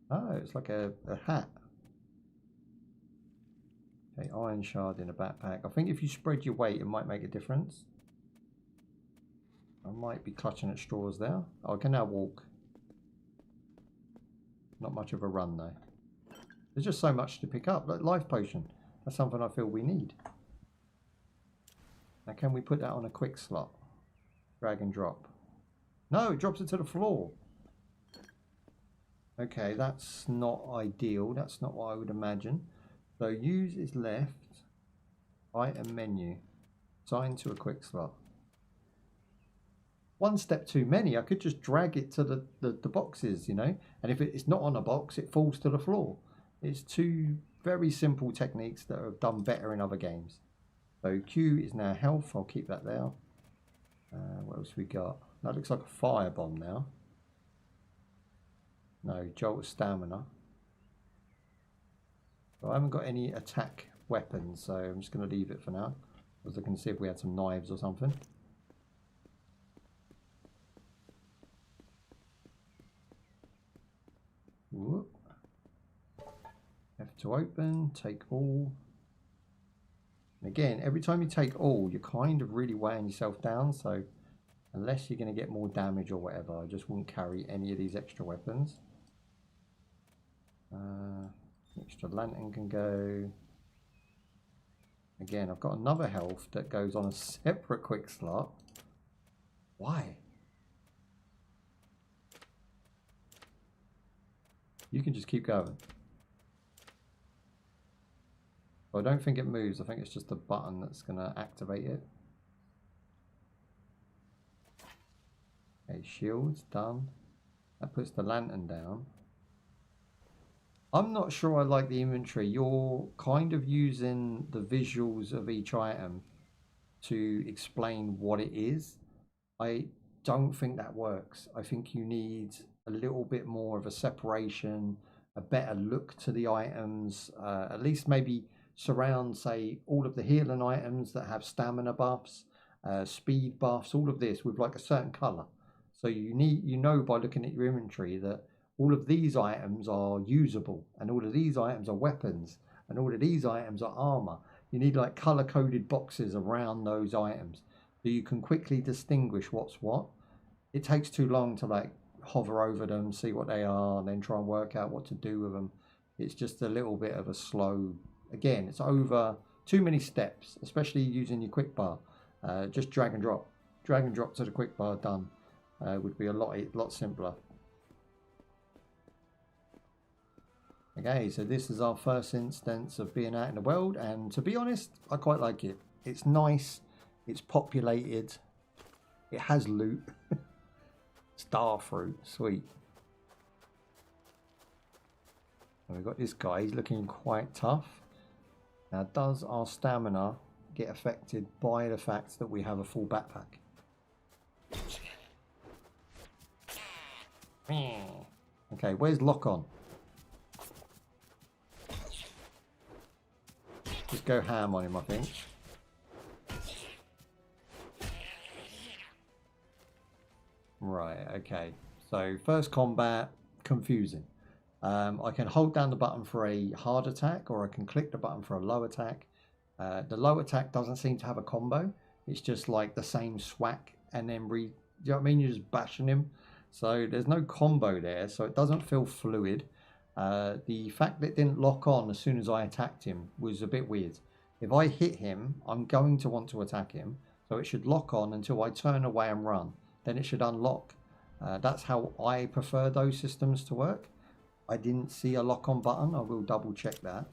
Oh, it's like a hat. Okay, iron shard in a backpack. I think if you spread your weight, it might make a difference. I might be clutching at straws there. Oh, I can now walk. Not much of a run though. There's just so much to pick up. Like life potion. That's something I feel we need. Now can we put that on a quick slot? Drag and drop. No, it drops it to the floor. Okay, that's not ideal. That's not what I would imagine. So use is left. Item menu. Assign to a quick slot. One step too many. I could just drag it to the boxes, you know. And if it's not on a box, it falls to the floor. It's two very simple techniques that have done better in other games. So Q is now health. I'll keep that there. What else we got? That looks like a firebomb now. No, jolt of stamina. So I haven't got any attack weapons, so I'm just going to leave it for now. I was looking to see if we had some knives or something. Whoop. F to open, take all. And again, every time you take all, you're kind of really weighing yourself down, so unless you're going to get more damage or whatever, I just wouldn't carry any of these extra weapons. Extra lantern can go. Again, I've got another health that goes on a separate quick slot. Why? You can just keep going. I don't think it moves. I think it's just a button that's going to activate it. Okay, shields done. That puts the lantern down. I'm not sure I like the inventory. You're kind of using the visuals of each item to explain what it is. I don't think that works. I think you need a little bit more of a separation, a better look to the items, at least maybe surround, say, all of the healing items that have stamina buffs, speed buffs, all of this with like a certain color. So you know by looking at your inventory that all of these items are usable, and all of these items are weapons, and all of these items are armor. You need like color coded boxes around those items so you can quickly distinguish what's what. It takes too long to like hover over them, see what they are, and then try and work out what to do with them. It's just a little bit of a slow, again, it's over too many steps, especially using your quick bar. Just drag and drop to the quick bar, done. Would be a lot simpler. Okay, so this is our first instance of being out in the world, and to be honest, I quite like it. It's nice, it's populated, it has loot. Star fruit, sweet. And we've got this guy, he's looking quite tough. Now, does our stamina get affected by the fact that we have a full backpack? Okay, where's lock on? Just go ham on him, I think. Right, okay. So first combat, confusing. I can hold down the button for a hard attack, or I can click the button for a low attack. The low attack doesn't seem to have a combo. It's just like the same swack and then you know what I mean? You're just bashing him. So there's no combo there, so it doesn't feel fluid. The fact that it didn't lock on as soon as I attacked him was a bit weird. If I hit him, I'm going to want to attack him. So it should lock on until I turn away and run. Then it should unlock. That's how I prefer those systems to work. I didn't see a lock on button. I will double check that.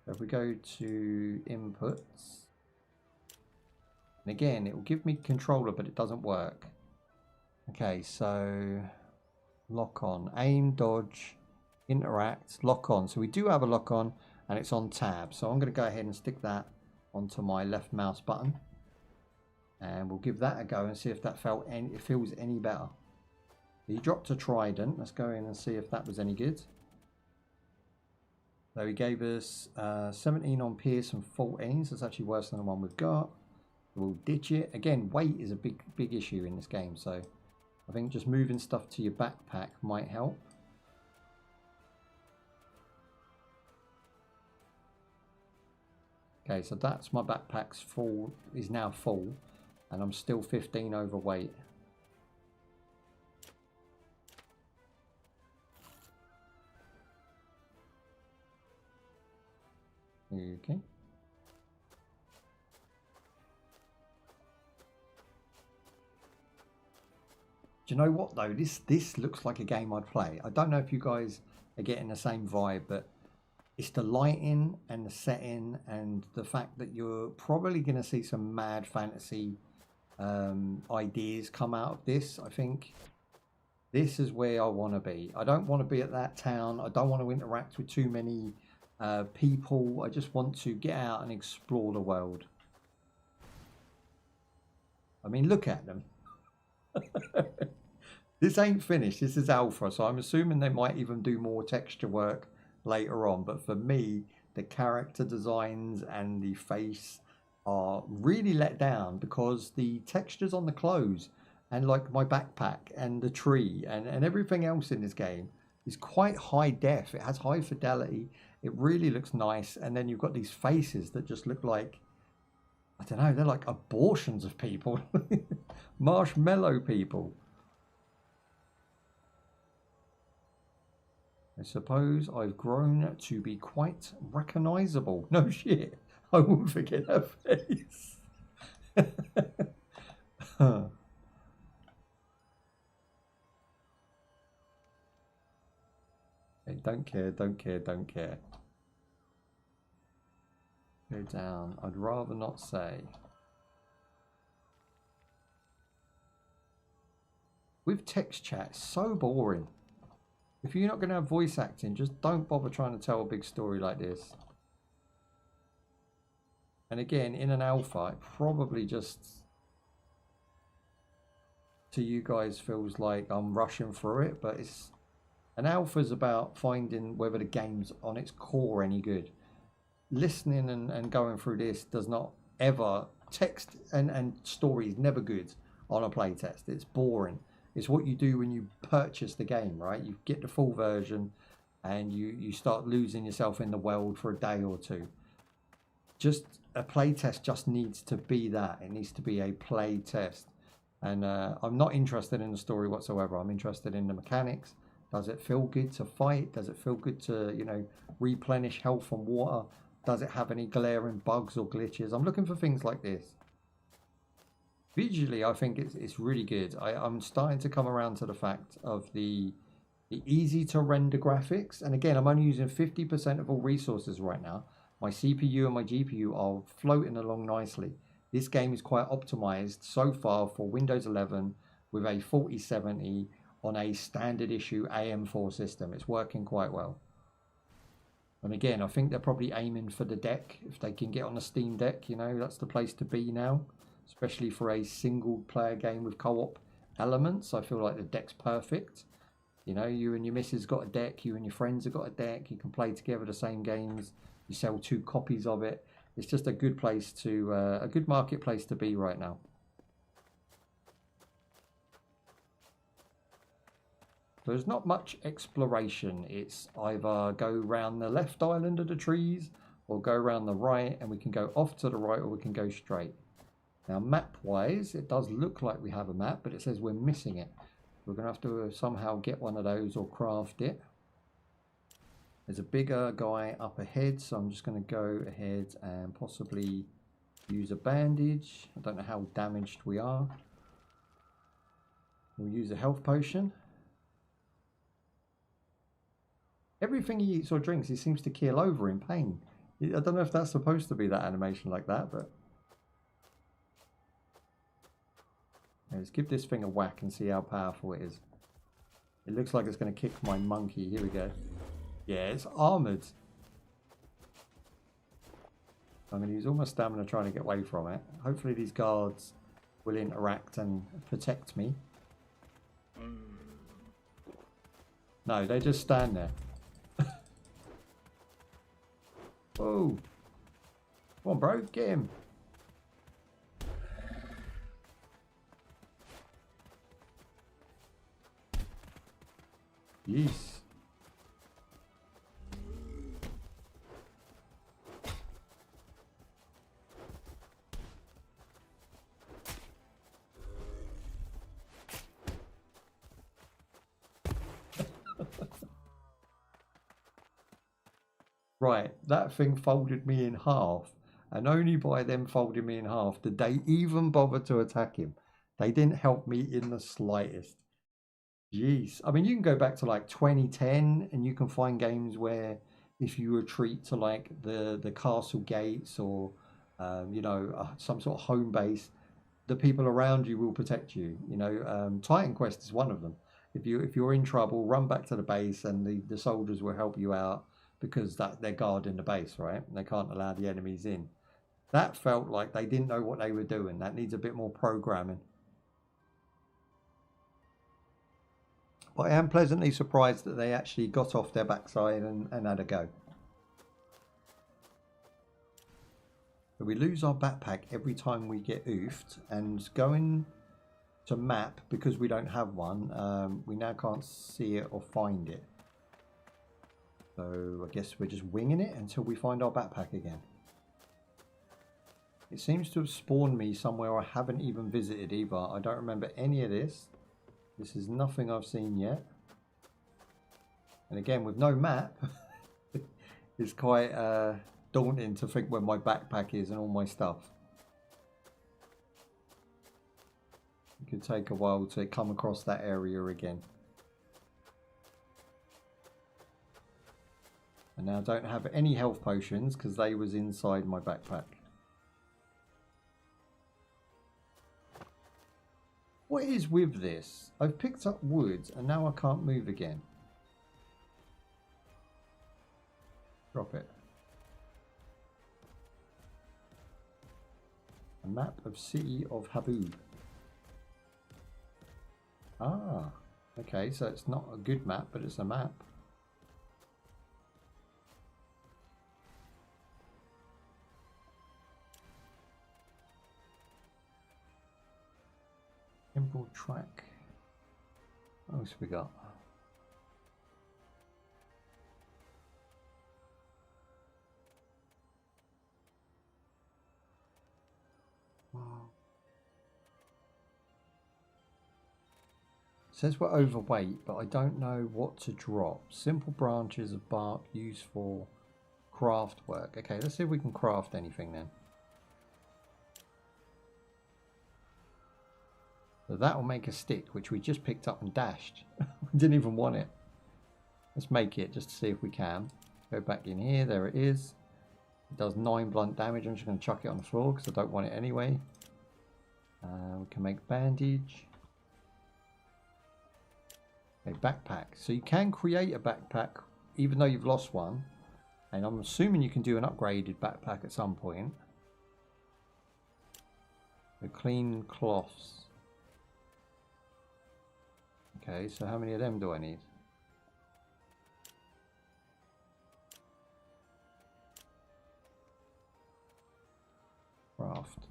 So if we go to inputs, and again, it will give me controller, but it doesn't work. Okay, so lock on, aim, dodge, interact, lock on. So we do have a lock on and it's on tab. So I'm going to go ahead and stick that onto my left mouse button. And we'll give that a go and see if that feels any better. He dropped a trident. Let's go in and see if that was any good. So he gave us 17 on pierce and 14. So it's actually worse than the one we've got. We'll ditch it. Again, weight is a big issue in this game. So I think just moving stuff to your backpack might help. Okay, so that's my backpack's full, is now full. And I'm still 15 overweight. Okay. Do you know what though? This looks like a game I'd play. I don't know if you guys are getting the same vibe, but it's the lighting and the setting and the fact that you're probably going to see some mad fantasy ideas come out of this. I think this is where I want to be. I don't want to be at that town. I don't want to interact with too many people. I just want to get out and explore the world. I mean, look at them. This ain't finished. This is alpha, so I'm assuming they might even do more texture work later on. But for me, the character designs and the face are really let down because the textures on the clothes and like my backpack and the tree and everything else in this game is quite high def. It has high fidelity. It really looks nice. And then you've got these faces that just look like, I don't know, they're like abortions of people. Marshmallow people. I suppose I've grown to be quite recognizable. No shit. I won't forget her face. Hey, don't care, don't care, don't care. Go down. I'd rather not say. With text chat, so boring. If you're not going to have voice acting, just don't bother trying to tell a big story like this. And again, in an alpha, it probably just, to you guys, feels like I'm rushing through it. But it's an alpha is about finding whether the game's on its core any good. Listening and going through this does not ever, text and story is never good on a playtest. It's boring. It's what you do when you purchase the game, right? You get the full version and you start losing yourself in the world for a day or two. Just a playtest just needs to be that. It needs to be a playtest. And I'm not interested in the story whatsoever. I'm interested in the mechanics. Does it feel good to fight? Does it feel good to, you know, replenish health and water? Does it have any glaring bugs or glitches? I'm looking for things like this. Visually, I think it's really good. I'm starting to come around to the fact of the easy to render graphics. And again, I'm only using 50% of all resources right now. My CPU and my GPU are floating along nicely. This game is quite optimized so far for Windows 11 with a 4070 on a standard issue AM4 system. It's working quite well. And again, I think they're probably aiming for the deck. If they can get on a Steam Deck, you know, that's the place to be now. Especially for a single player game with co-op elements. I feel like the deck's perfect. You know, you and your missus got a deck, you and your friends have got a deck, you can play together the same games, you sell 2 copies of it. It's just a good place to, a good marketplace to be right now. There's not much exploration. It's either go around the left island of the trees or go around the right, and we can go off to the right or we can go straight. Now, map-wise, it does look like we have a map, but it says we're missing it. We're going to have to somehow get one of those or craft it. There's a bigger guy up ahead, so I'm just going to go ahead and possibly use a bandage. I don't know how damaged we are. We'll use a health potion. Everything he eats or drinks, he seems to keel over in pain. I don't know if that's supposed to be that animation like that, but... Let's give this thing a whack and see how powerful it is. It looks like it's going to kick my monkey. Here we go. Yeah, it's armoured. I'm going to use all my stamina trying to get away from it. Hopefully these guards will interact and protect me. No, they just stand there. Whoa. Come on, bro. Get him. Yes. Right, that thing folded me in half, and only by them folding me in half did they even bother to attack him. They didn't help me in the slightest. Jeez. I mean, you can go back to like 2010 and you can find games where if you retreat to like the castle gates or, you know, some sort of home base, the people around you will protect you. You know, Titan Quest is one of them. If you're in trouble, run back to the base and the soldiers will help you out because they're guarding the base, right? They can't allow the enemies in. That felt like they didn't know what they were doing. That needs a bit more programming. But I am pleasantly surprised that they actually got off their backside and had a go. But we lose our backpack every time we get oofed, and going to map, because we don't have one, we now can't see it or find it. So I guess we're just winging it until we find our backpack again. It seems to have spawned me somewhere I haven't even visited either. I don't remember any of this. This is nothing I've seen yet. And again, with no map, it's quite daunting to think where my backpack is and all my stuff. It could take a while to come across that area again. And now I don't have any health potions because they was inside my backpack. What is with this? I've picked up wood and now I can't move again. Drop it. A map of City of Haboob. Ah, okay, so it's not a good map, but it's a map. Emerald track. What else we got? Wow. It says we're overweight, but I don't know what to drop. Simple branches of bark used for craft work. Okay, let's see if we can craft anything then. So that will make a stick, which we just picked up and dashed. We didn't even want it. Let's make it just to see if we can. Go back in here. There it is. It does 9 blunt damage. I'm just going to chuck it on the floor because I don't want it anyway. We can make bandage. A backpack. So you can create a backpack even though you've lost one. And I'm assuming you can do an upgraded backpack at some point. The clean cloths. Okay, so how many of them do I need? Craft.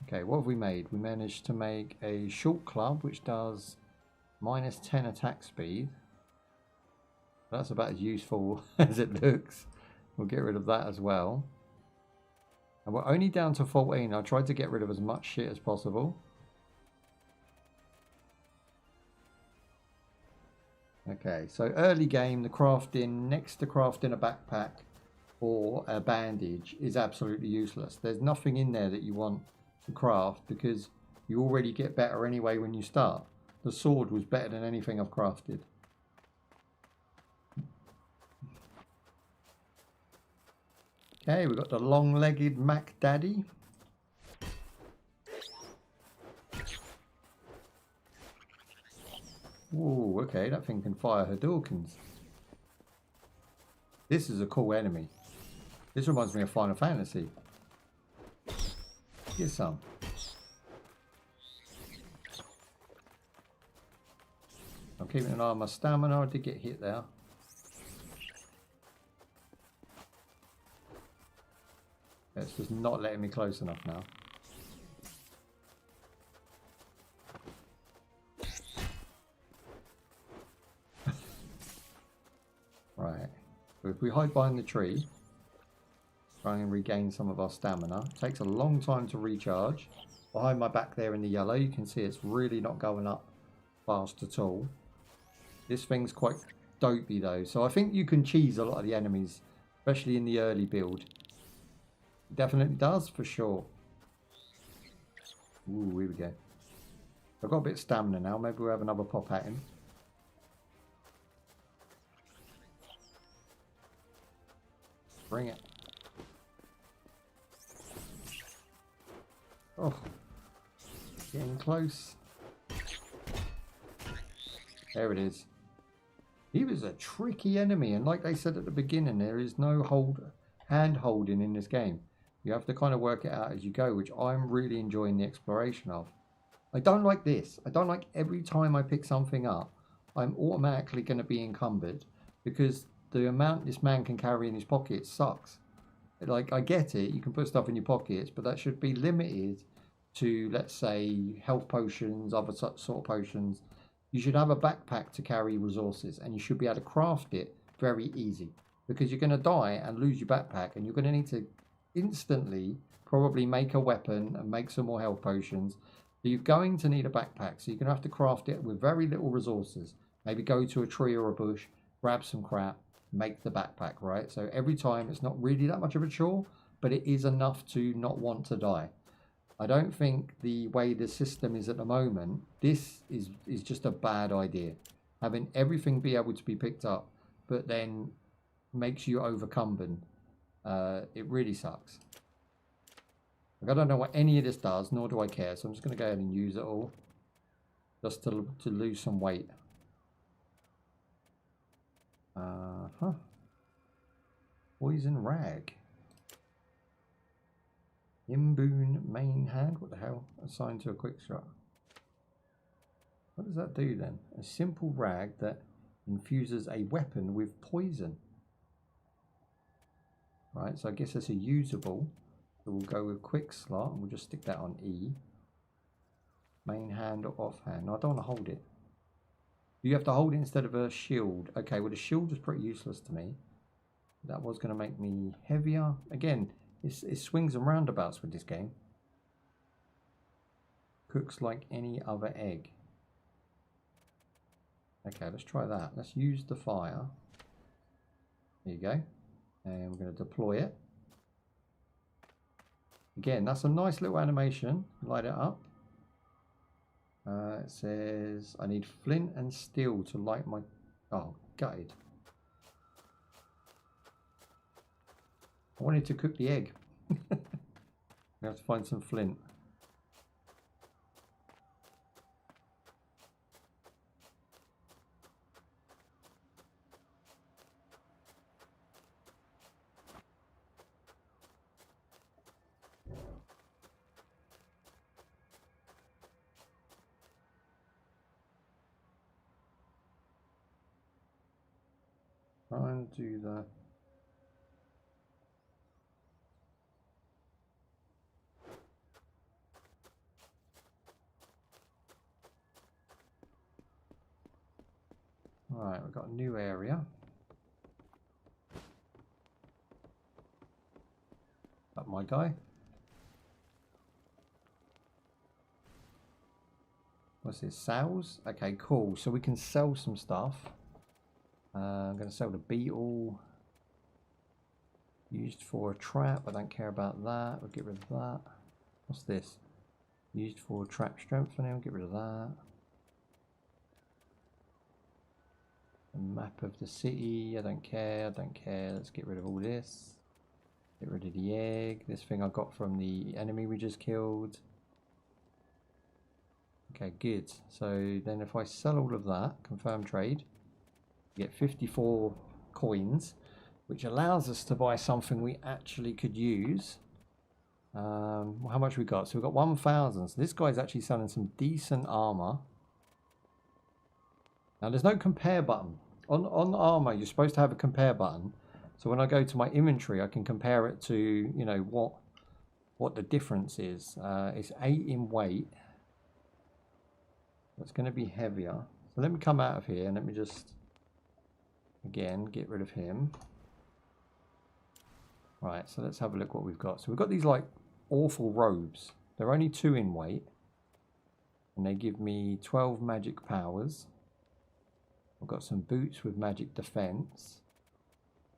Okay, what have we made? We managed to make a short club which does -10 attack speed. That's about as useful as it looks. We'll get rid of that as well. And we're only down to 14. I tried to get rid of as much shit as possible. Okay, so early game, the crafting, next to crafting a backpack or a bandage is absolutely useless. There's nothing in there that you want to craft because you already get better anyway when you start. The sword was better than anything I've crafted. Okay, we've got the long-legged Mac Daddy. Ooh, okay, that thing can fire Hadoukens. This is a cool enemy. This reminds me of Final Fantasy. Get some. I'm keeping an eye on my stamina. I did get hit there. It's just not letting me close enough now. Right. So if we hide behind the tree, try and regain some of our stamina. It takes a long time to recharge. Behind my back there in the yellow, you can see it's really not going up fast at all. This thing's quite dopey though, so I think you can cheese a lot of the enemies, especially in the early build. It definitely does, for sure. Ooh, here we go. I've got a bit of stamina now, maybe we'll have another pop at him. Bring it. Oh, getting close. There it is. He was a tricky enemy, and like they said at the beginning, there is no hand holding in this game. You have to kind of work it out as you go, which I'm really enjoying the exploration of. I don't like this. I don't like every time I pick something up, I'm automatically going to be encumbered, because the amount this man can carry in his pockets sucks. Like, I get it, you can put stuff in your pockets, but that should be limited to, let's say, health potions, other sort of potions. You should have a backpack to carry resources, and you should be able to craft it very easy, because you're going to die and lose your backpack, and you're going to need to instantly probably make a weapon and make some more health potions. So you're going to need a backpack, so you're going to have to craft it with very little resources. Maybe go to a tree or a bush, grab some crap, make the backpack, right? So every time, it's not really that much of a chore, but it is enough to not want to die. I don't think the way the system is at the moment, this is just a bad idea. Having everything be able to be picked up, but then makes you overcumbered. It really sucks. Like, I don't know what any of this does, nor do I care, so I'm just going to go ahead and use it all. Just to lose some weight. Poison rag. Imboon main hand. What the hell? Assigned to a quick shot. What does that do then? A simple rag that infuses a weapon with poison. Right, so I guess that's a usable. So we'll go with quick slot and we'll just stick that on E. Main hand or offhand. No, I don't want to hold it. You have to hold it instead of a shield. Okay, well the shield was pretty useless to me. That was going to make me heavier. Again, it swings and roundabouts with this game. Cooks like any other egg. Okay, let's try that. Let's use the fire. There you go. And we're going to deploy it. Again, that's a nice little animation. Light it up. It says, I need flint and steel to light my... Oh, gutted. I wanted to cook the egg. We have to find some flint. Try and do that. Right, we've got a new area. Up my guy. What's this? Sales? Okay, cool. So we can sell some stuff. I'm going to sell the beetle. Used for a trap. I don't care about that. We'll get rid of that. What's this? Used for trap strengthening. We'll get rid of that. A map of the city. I don't care. I don't care. Let's get rid of all this. Get rid of the egg. This thing I got from the enemy we just killed. Okay, good. So then if I sell all of that, confirm trade, get 54 coins, which allows us to buy something we actually could use. How much we got? So we've got 1,000. So this guy's actually selling some decent armor. Now there's no compare button. On armor, you're supposed to have a compare button. So when I go to my inventory, I can compare it to, you know, what the difference is. It's 8 in weight. It's going to be heavier. So let me come out of here and let me just, again, get rid of him. Right, so let's have a look what we've got. So we've got these like awful robes. They're only 2 in weight. And they give me 12 magic powers. I've got some boots with magic defense.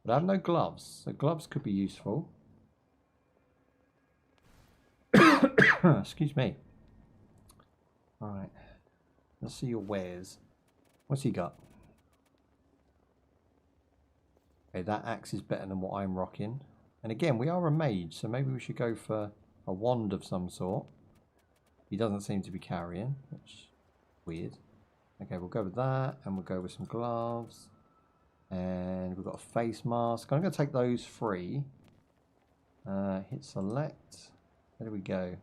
But I have no gloves. So gloves could be useful. Excuse me. Alright. Let's see your wares. What's he got? Okay, that axe is better than what I'm rocking. And again, we are a mage, so maybe we should go for a wand of some sort. He doesn't seem to be carrying, which is weird. Okay, we'll go with that, and we'll go with some gloves. And we've got a face mask. I'm going to take those 3. Hit select. There we go.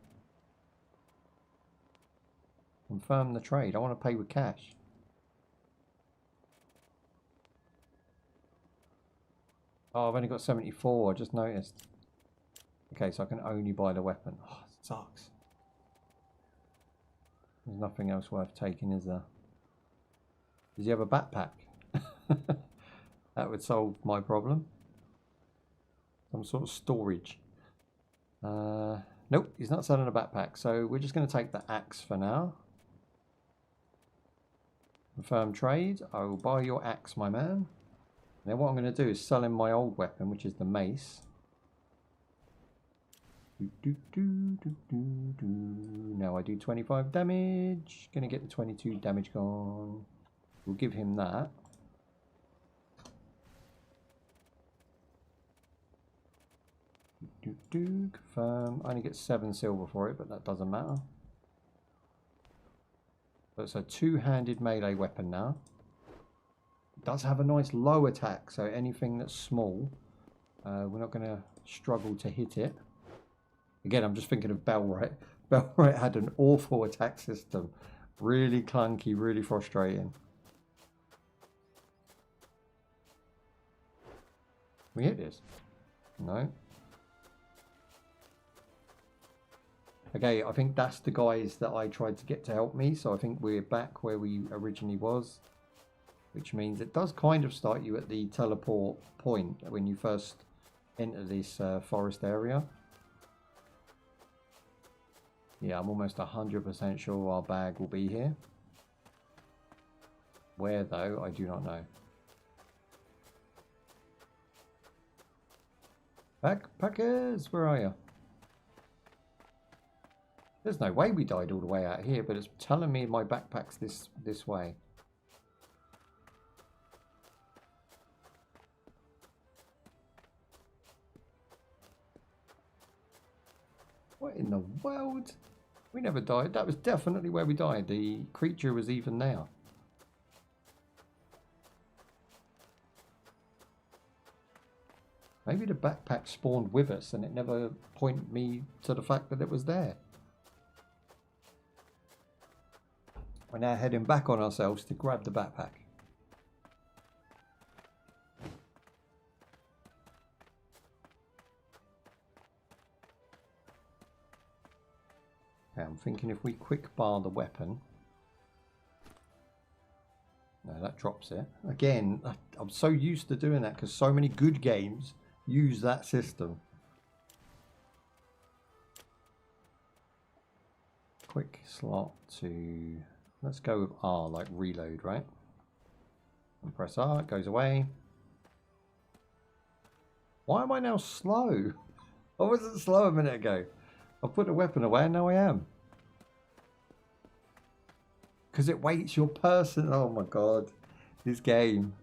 Confirm the trade. I want to pay with cash. Oh, I've only got 74. I just noticed. Okay, so I can only buy the weapon. Oh, it sucks. There's nothing else worth taking, is there? Does he have a backpack? That would solve my problem. Some sort of storage. Nope, he's not selling a backpack. So we're just going to take the axe for now. Confirm trade. I will buy your axe, my man. Now what I'm going to do is sell him my old weapon, which is the mace. Now I do 25 damage. Going to get the 22 damage gone. We'll give him that. Confirm. I only get 7 silver for it, but that doesn't matter. So it's a 2-handed melee weapon now. It does have a nice low attack, so anything that's small, we're not going to struggle to hit it. Again, I'm just thinking of Bellwright. Bellwright had an awful attack system. Really clunky, really frustrating. We hit this? No. Okay, I think that's the guys that I tried to get to help me. So I think we're back where we originally was. Which means it does kind of start you at the teleport point when you first enter this forest area. Yeah, I'm almost 100% sure our bag will be here. Where though, I do not know. Backpackers, where are you? There's no way we died all the way out here, but it's telling me my backpack's this way. What in the world? We never died. That was definitely where we died. The creature was even there. Maybe the backpack spawned with us and it never pointed me to the fact that it was there. We're now heading back on ourselves to grab the backpack. Okay, I'm thinking if we quick bar the weapon. No, that drops it. Again, I'm so used to doing that because so many good games use that system. Quick slot to... Let's go with R, like reload, right? And press R, it goes away. Why am I now slow? I wasn't slow a minute ago. I put the weapon away and now I am. Because it waits your person. Oh my god. This game.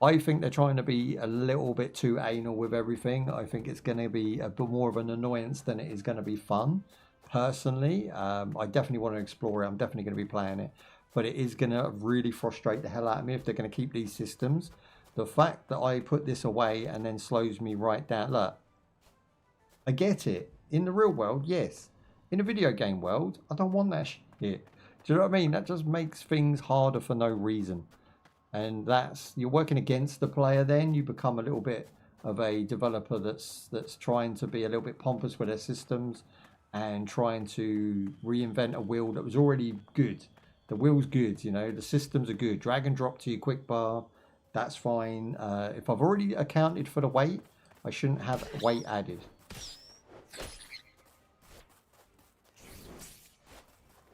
I think they're trying to be a little bit too anal with everything. I think it's going to be a bit more of an annoyance than it is going to be fun. Personally, I definitely want to explore it. I'm definitely going to be playing it, but it is going to really frustrate the hell out of me if they're going to keep these systems. The fact that I put this away and then slows me right down. Look, I get it. In the real world, yes. In a video game world, I don't want that shit. Do you know what I mean? That just makes things harder for no reason. And that's, you're working against the player then. You become a little bit of a developer that's trying to be a little bit pompous with their systems and trying to reinvent a wheel that was already good. The wheel's good, you know, the systems are good. Drag and drop to your quick bar, that's fine. If I've already accounted for the weight, I shouldn't have weight added.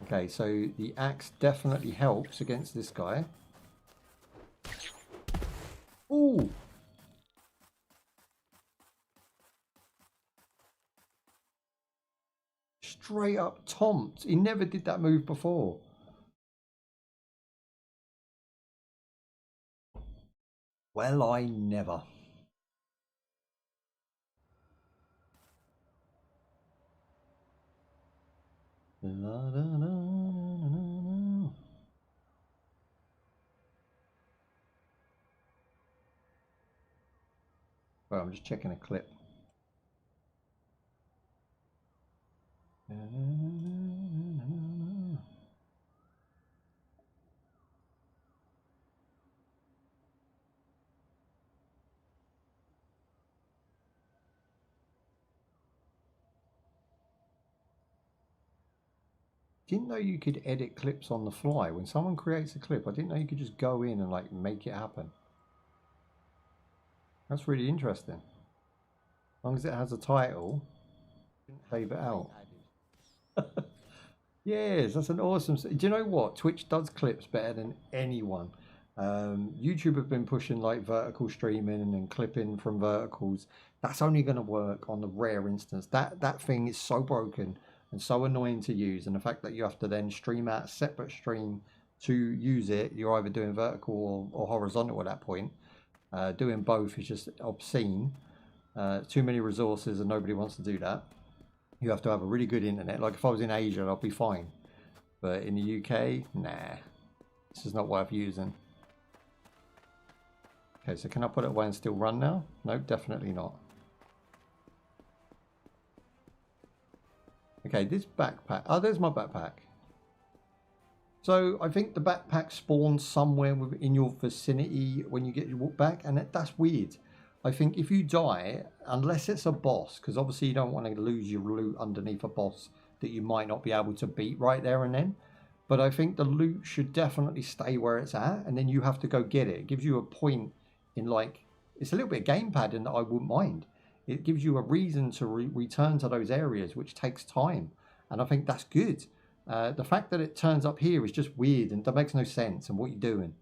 Okay, so the axe definitely helps against this guy. Ooh! Straight up tomped. He never did that move before. Well, I never. La, da, da, da, da. Well, I'm just checking a clip. Didn't know you could edit clips on the fly. When someone creates a clip, I didn't know you could just go in and like make it happen. That's really interesting. As long as it has a title, save it out. Yes, that's an awesome. Do you know what? Twitch does clips better than anyone. YouTube have been pushing like vertical streaming and clipping from verticals. That's only going to work on the rare instance. That thing is so broken and so annoying to use, and the fact that you have to then stream out a separate stream to use it, you're either doing vertical or horizontal at that point. Doing both is just obscene. Too many resources and nobody wants to do that. You have to have a really good internet. Like if I was in Asia, I'll be fine. But in the UK, nah. This is not worth using. Okay, so can I put it away and still run now? No, definitely not. Okay, this backpack. Oh, there's my backpack. So I think the backpack spawns somewhere in your vicinity when you get your walk back, and that's weird. I think if you die, unless it's a boss, because obviously you don't want to lose your loot underneath a boss that you might not be able to beat right there and then. But I think the loot should definitely stay where it's at, and then you have to go get it. It gives you a point in like, it's a little bit of game padding that I wouldn't mind. It gives you a reason to return to those areas, which takes time. And I think that's good. The fact that it turns up here is just weird and that makes no sense and what you're doing.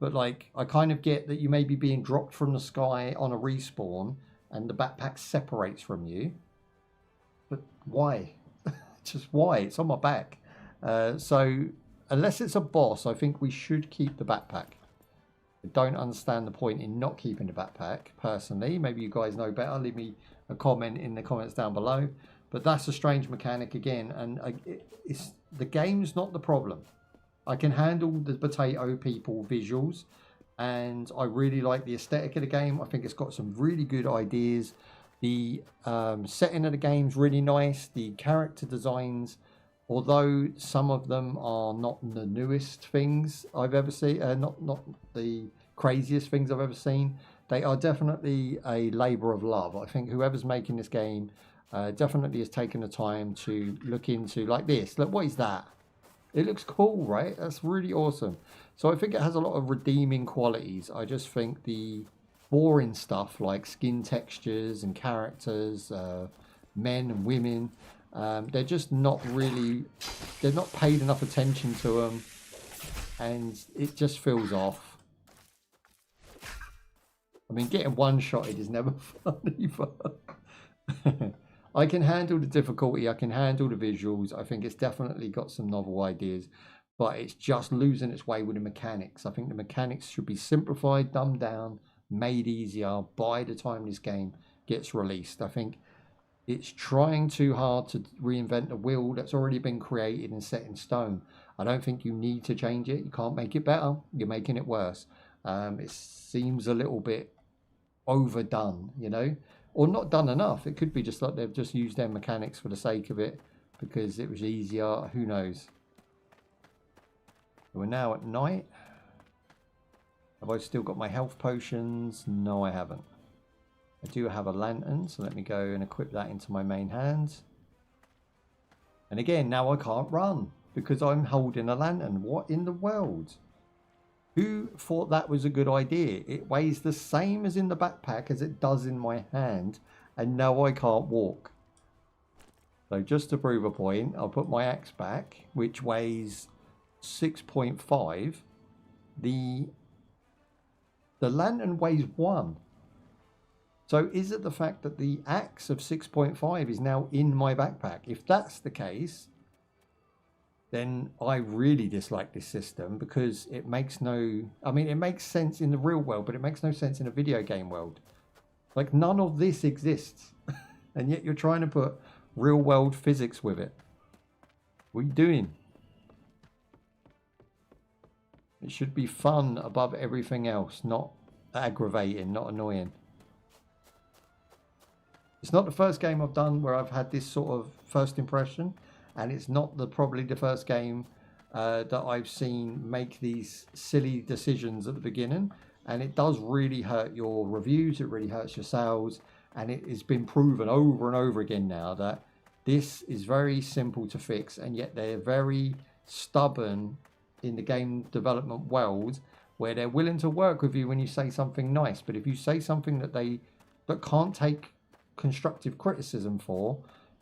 But like, I kind of get that you may be being dropped from the sky on a respawn and the backpack separates from you. But why? Just why? It's on my back. So unless it's a boss, I think we should keep the backpack. I don't understand the point in not keeping the backpack, personally. Maybe you guys know better. Leave me a comment in the comments down below. But that's a strange mechanic again. And the game's not the problem. I can handle the potato people visuals. And I really like the aesthetic of the game. I think it's got some really good ideas. The setting of the game's really nice. The character designs, although some of them are not the newest things I've ever seen, not the craziest things I've ever seen, they are definitely a labour of love. I think whoever's making this game definitely has taken the time to look into, like this. Look, what is that? It looks cool, right? That's really awesome. So I think it has a lot of redeeming qualities. I just think the boring stuff like skin textures and characters, men and women, they're just not really, they're not paid enough attention to them, and it just feels off. I mean, getting one-shotted is never fun either. I can handle the difficulty, I can handle the visuals. I think it's definitely got some novel ideas, but it's just losing its way with the mechanics. I think the mechanics should be simplified, dumbed down, made easier by the time this game gets released. I think it's trying too hard to reinvent a wheel that's already been created and set in stone. I don't think you need to change it. You can't make it better. You're making it worse. It seems a little bit overdone, you know, or not done enough. It could be just like they've just used their mechanics for the sake of it because it was easier. Who knows? We're now at night. Have I still got my health potions? No, I haven't. I do have a lantern, so let me go and equip that into my main hands. And again, now I can't run because I'm holding a lantern. What in the world? Who thought that was a good idea? It weighs the same as in the backpack as it does in my hand, and now I can't walk. So just to prove a point, I'll put my axe back, which weighs 6.5. The lantern weighs 1. So is it the fact that the axe of 6.5 is now in my backpack? If that's the case, then I really dislike this system because it makes no... I mean, it makes sense in the real world, but it makes no sense in a video game world. Like, none of this exists. And yet you're trying to put real world physics with it. What are you doing? It should be fun above everything else, not aggravating, not annoying. It's not the first game I've done where I've had this sort of first impression, and it's not probably the first game that I've seen make these silly decisions at the beginning, and it does really hurt your reviews, it really hurts your sales, and it has been proven over and over again now that this is very simple to fix, and yet they're very stubborn in the game development world where they're willing to work with you when you say something nice, but if you say something that they can't take constructive criticism for,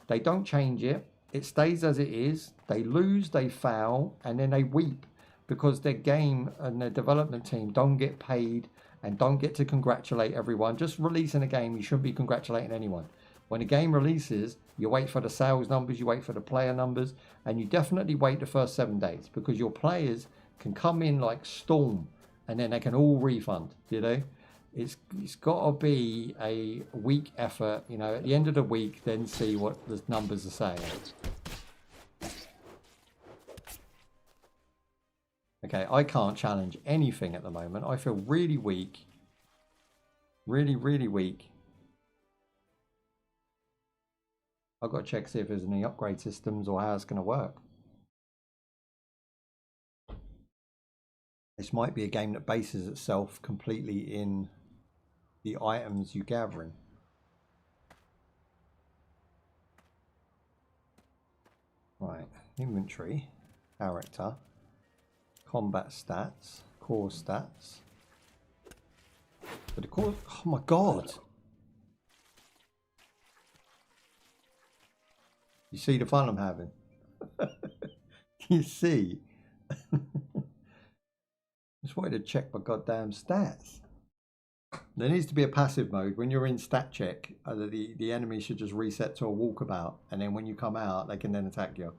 they don't change it. It stays as it is. They lose, they fail, and then they weep because their game and their development team don't get paid and don't get to congratulate everyone. Just releasing a game, you shouldn't be congratulating anyone. When a game releases, you wait for the sales numbers, you wait for the player numbers, and you definitely wait the first 7 days because your players can come in like storm and then they can all refund, you know. It's got to be a week effort, you know, at the end of the week, then see what the numbers are saying. Okay, I can't challenge anything at the moment. I feel really weak. Really, really weak. I've got to check see if there's any upgrade systems or how it's going to work. This might be a game that bases itself completely in the items you're gathering. Right, inventory, character, combat stats, core stats. But the core, oh my god! You see the fun I'm having? You see? Just wanted to check my goddamn stats. There needs to be a passive mode. When you're in stat check, the enemy should just reset to a walkabout, and then when you come out, they can then attack you.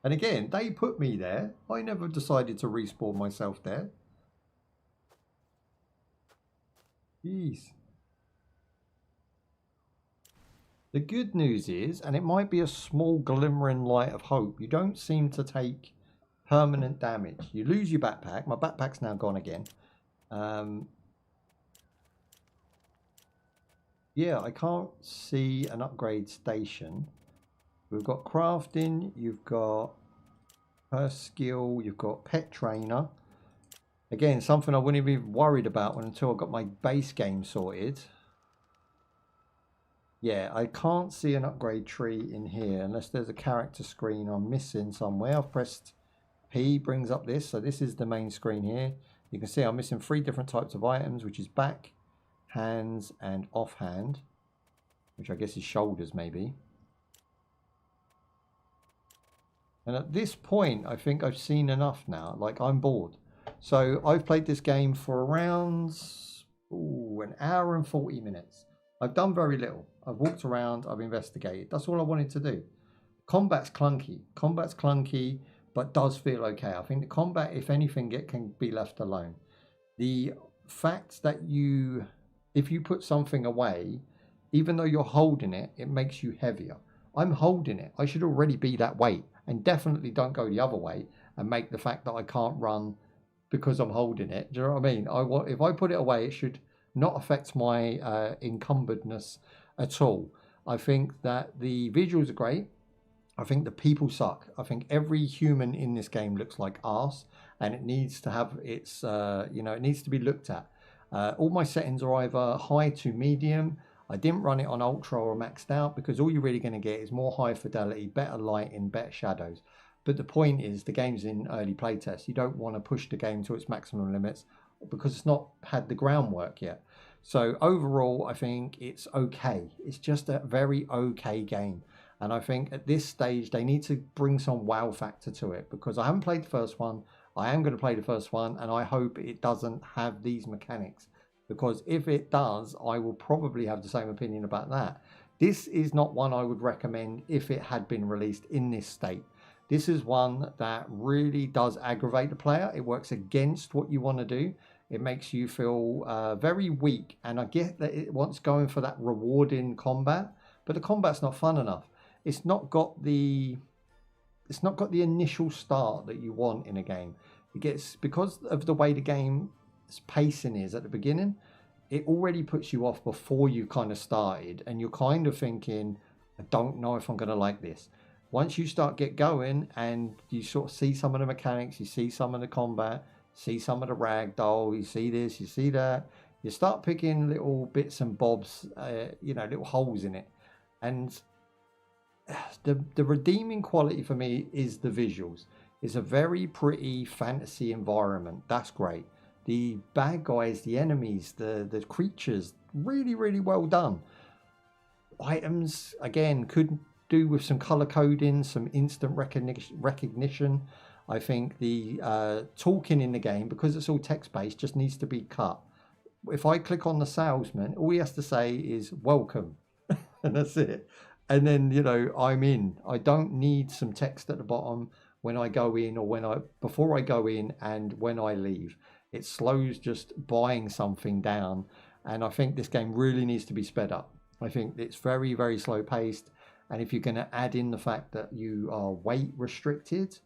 And again, they put me there. I never decided to respawn myself there. Jeez. The good news is, and it might be a small glimmering light of hope, you don't seem to take permanent damage. You lose your backpack. My backpack's now gone again. Yeah, I can't see an upgrade station. We've got crafting, you've got her skill, you've got pet trainer. Again, something I wouldn't be worried about until I got my base game sorted. Yeah, I can't see an upgrade tree in here unless there's a character screen I'm missing somewhere. I've pressed P, brings up this. So this is the main screen here. You can see I'm missing 3 different types of items, which is back, hands, and offhand, which I guess is shoulders maybe. And at this point, I think I've seen enough now. Like, I'm bored. So I've played this game for around an hour and 40 minutes. I've done very little. I've walked around, I've investigated. That's all I wanted to do. Combat's clunky. Combat's clunky, but does feel okay. I think the combat, if anything, it can be left alone. The fact that if you put something away, even though you're holding it, it makes you heavier. I'm holding it. I should already be that weight, and definitely don't go the other way and make the fact that I can't run because I'm holding it. Do you know what I mean? If I put it away, it should not affect my encumberedness at all. I think that the visuals are great. I think the people suck. I think every human in this game looks like arse, and it needs to have its, it needs to be looked at. All my settings are either high to medium. I didn't run it on ultra or maxed out because all you're really going to get is more high fidelity, better lighting, better shadows. But the point is, the game's in early playtest. You don't want to push the game to its maximum limits because it's not had the groundwork yet. So overall, I think it's okay. It's just a very okay game. And I think at this stage, they need to bring some wow factor to it because I haven't played the first one. I am going to play the first one, and I hope it doesn't have these mechanics. Because if it does, I will probably have the same opinion about that. This is not one I would recommend if it had been released in this state. This is one that really does aggravate the player. It works against what you want to do. It makes you feel very weak. And I get that it wants going for that rewarding combat, but the combat's not fun enough. It's not got the initial start that you want in a game. It gets, because of the way the game's pacing is at the beginning, it already puts you off before you kind of started, and you're kind of thinking, I don't know if I'm going to like this. Once you start get going and you sort of see some of the mechanics, you see some of the combat, see some of the ragdoll, you see this, you see that, you start picking little bits and bobs, little holes in it. And the redeeming quality for me is the visuals. It's a very pretty fantasy environment. That's great. The bad guys, the enemies, the creatures, really, really well done. Items, again, could do with some color coding, some instant recognition. I think the talking in the game, because it's all text-based, just needs to be cut. If I click on the salesman, all he has to say is welcome, and that's it. And then, I'm in. I don't need some text at the bottom when I go in or before I go in and when I leave. It slows just buying something down. And I think this game really needs to be sped up. I think it's very, very slow paced. And if you're going to add in the fact that you are weight restricted,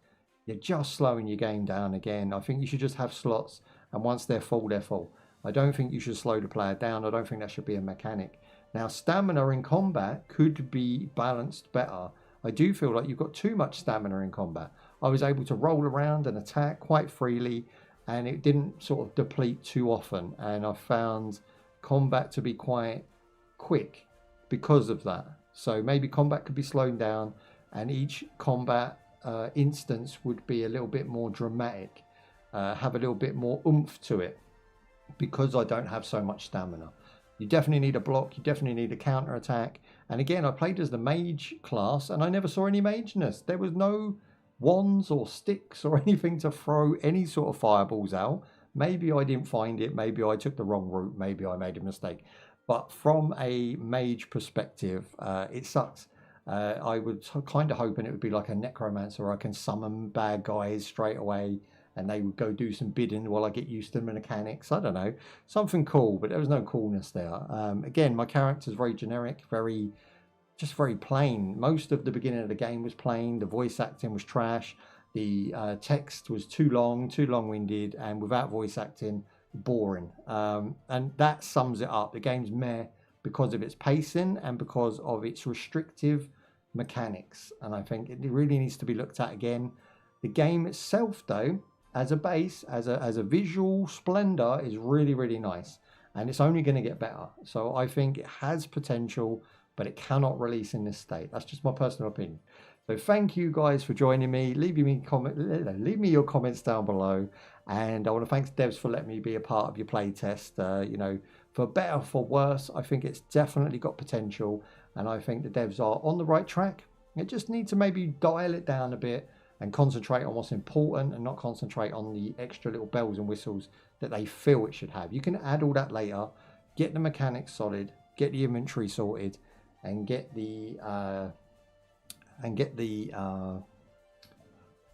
you're just slowing your game down again. I think you should just have slots. And once they're full, they're full. I don't think you should slow the player down. I don't think that should be a mechanic. Now, stamina in combat could be balanced better. I do feel like you've got too much stamina in combat. I was able to roll around and attack quite freely, and it didn't sort of deplete too often. And I found combat to be quite quick because of that. So maybe combat could be slowed down, and each combat instance would be a little bit more dramatic, have a little bit more oomph to it, because I don't have so much stamina. You definitely need a block, you definitely need a counter attack. And again, I played as the mage class and I never saw any mageness. There was no wands or sticks or anything to throw any sort of fireballs out. Maybe I didn't find it, maybe I took the wrong route, maybe I made a mistake. But from a mage perspective, it sucks. I was kind of hoping it would be like a necromancer where I can summon bad guys straight away and they would go do some bidding while I get used to the mechanics. I don't know, something cool, but there was no coolness there. Again, my character's very generic, very plain. Most of the beginning of the game was plain. The voice acting was trash. The text was too long-winded, and without voice acting, boring. And that sums it up. The game's meh because of its pacing and because of its restrictive mechanics. And I think it really needs to be looked at again. The game itself, though, as a base, as a visual splendor, is really, really nice. And it's only going to get better. So I think it has potential, but it cannot release in this state. That's just my personal opinion. So thank you guys for joining me. Leave me your comments down below. And I want to thank Devs for letting me be a part of your playtest. For better or for worse, I think it's definitely got potential. And I think the devs are on the right track. It just needs to maybe dial it down a bit and concentrate on what's important and not concentrate on the extra little bells and whistles that they feel it should have. You can add all that later, get the mechanics solid, get the inventory sorted, and get the and get the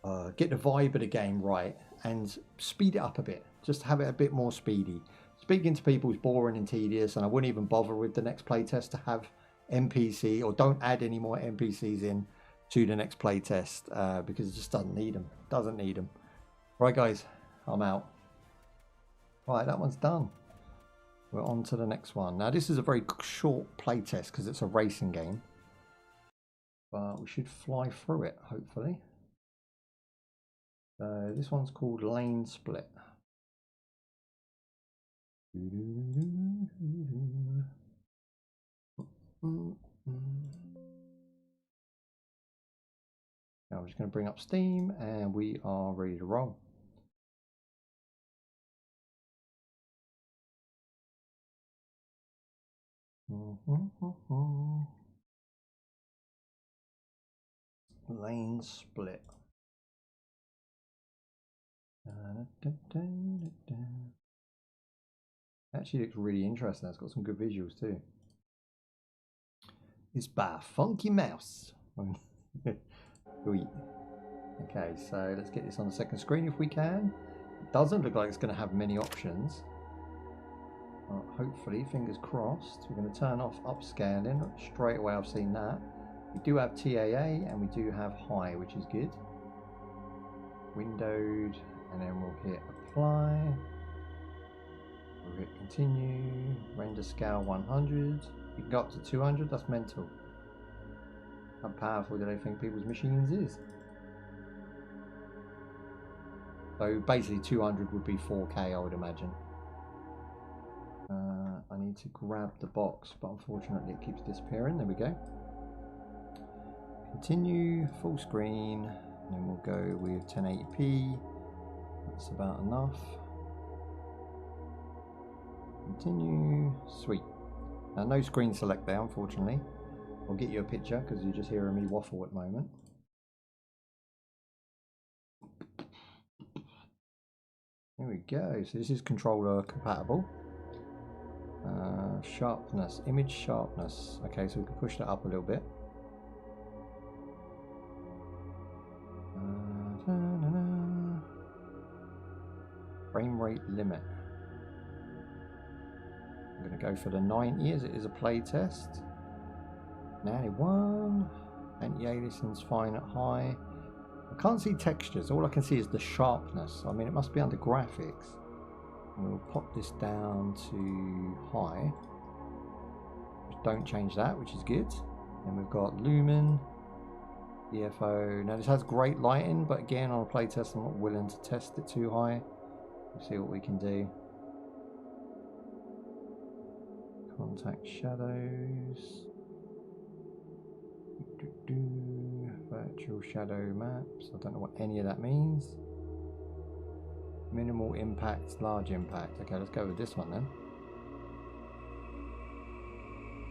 vibe of the game right and speed it up a bit. Just have it a bit more speedy. Speaking to people is boring and tedious, and I wouldn't even bother with the next playtest to have NPC, or don't add any more NPCs in to the next playtest because it just doesn't need them. Doesn't need them. Right, guys, I'm out. Right, that one's done. We're on to the next one. Now, this is a very short playtest because it's a racing game, but we should fly through it, hopefully. So this one's called Lane Split. Now we're just going to bring up Steam and we are ready to roll. Lane Split. Actually looks really interesting. It's got some good visuals too. It's by Funky Mouse. Okay, so let's get this on the second screen if we can. It doesn't look like it's going to have many options. Well, hopefully, fingers crossed. We're going to turn off upscaling. Straight away I've seen that. We do have TAA and we do have high, which is good. Windowed, and then we'll hit apply. We'll hit continue. Render scale 100. You can go up to 200, that's mental. How powerful do they think people's machines is? So basically 200 would be 4K, I would imagine. I need to grab the box, but unfortunately it keeps disappearing. There we go. Continue, full screen, and then we'll go with 1080p. That's about enough. Continue, sweet. Now no screen select there, unfortunately. I'll get you a picture because you're just hearing me waffle at the moment. There we go. So this is controller compatible. Sharpness, image sharpness. Okay, so we can push that up a little bit. Frame rate limit. I'm going to go for the 90 as it is a play test. 91. Anti-aliasing's fine at high. I can't see textures. All I can see is the sharpness. I mean, it must be under graphics. And we'll pop this down to high. Just don't change that, which is good. Then we've got lumen, EFO. Now this has great lighting, but again on a playtest I'm not willing to test it too high. We'll see what we can do. Contact shadows. Virtual shadow maps. I don't know what any of that means. Minimal impact, large impact. Okay, let's go with this one then.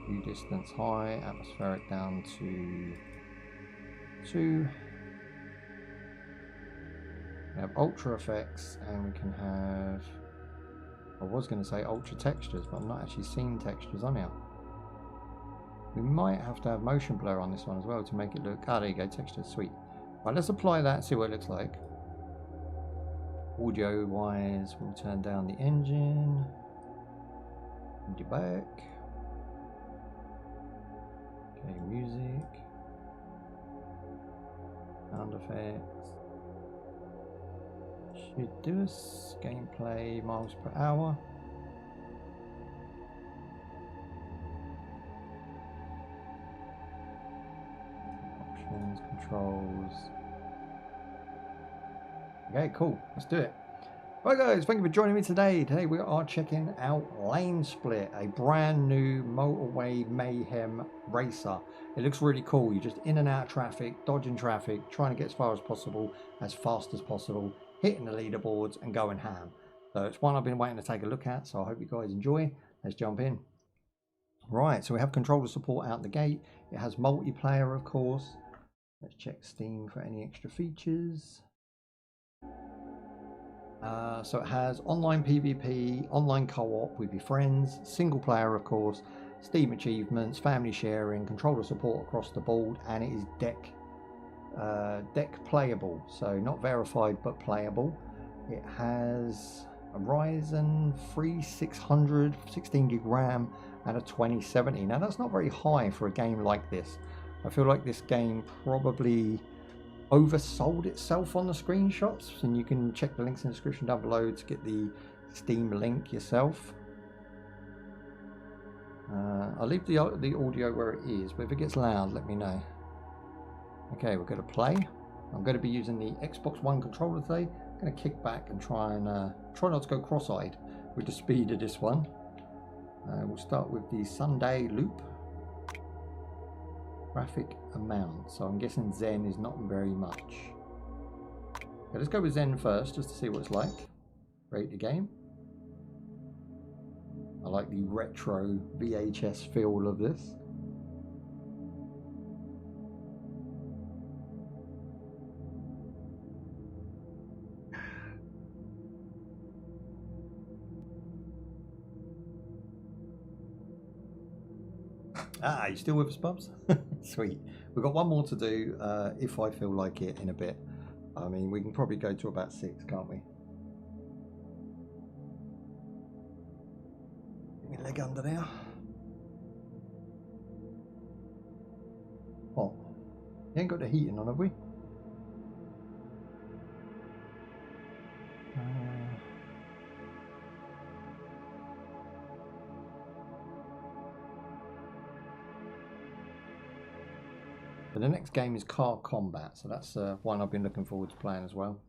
View distance high, atmospheric down to 2. We have ultra effects and we can have, I was going to say ultra textures, but I'm not actually seeing textures on here. We might have to have motion blur on this one as well to make it look, there you go, textures, sweet. Right, let's apply that and see what it looks like. Audio wise, we'll turn down the engine. And you're back. Okay, music. Sound effects. Should do us. Gameplay, miles per hour. Options, controls. Okay, cool. Let's do it. Right, guys, thank you for joining me today. Today we are checking out Lane Split, a brand new motorway mayhem racer. It looks really cool. You're just in and out of traffic, dodging traffic, trying to get as far as possible, as fast as possible, hitting the leaderboards and going ham. So it's one I've been waiting to take a look at, so I hope you guys enjoy. Let's jump in. Right, so we have controller support out the gate. It has multiplayer, of course. Let's check Steam for any extra features. So it has online PvP, online co-op with your friends, single player of course, Steam achievements, family sharing, controller support across the board, and it is deck deck playable, so not verified but playable. It has a Ryzen 3 600, 16 gig RAM, and a 2070. Now that's not very high for a game like this. I feel like this game probably oversold itself on the screenshots, and you can check the links in the description down below to get the Steam link yourself. I'll leave the audio where it is, but if it gets loud, let me know. Okay, we're going to play. I'm going to be using the Xbox One controller today. I'm going to kick back and try not to go cross-eyed with the speed of this one. We'll start with the Sunday loop. Graphic amount. So I'm guessing Zen is not very much. Okay, let's go with Zen first, just to see what it's like. Rate the game. I like the retro VHS feel of this. Ah, you still with us, Bubs? Sweet. We've got one more to do, if I feel like it, in a bit. I mean, we can probably go to about 6, can't we? Get my leg under there. Oh, you ain't got the heating on, have we? But the next game is Car Combat, so that's one I've been looking forward to playing as well.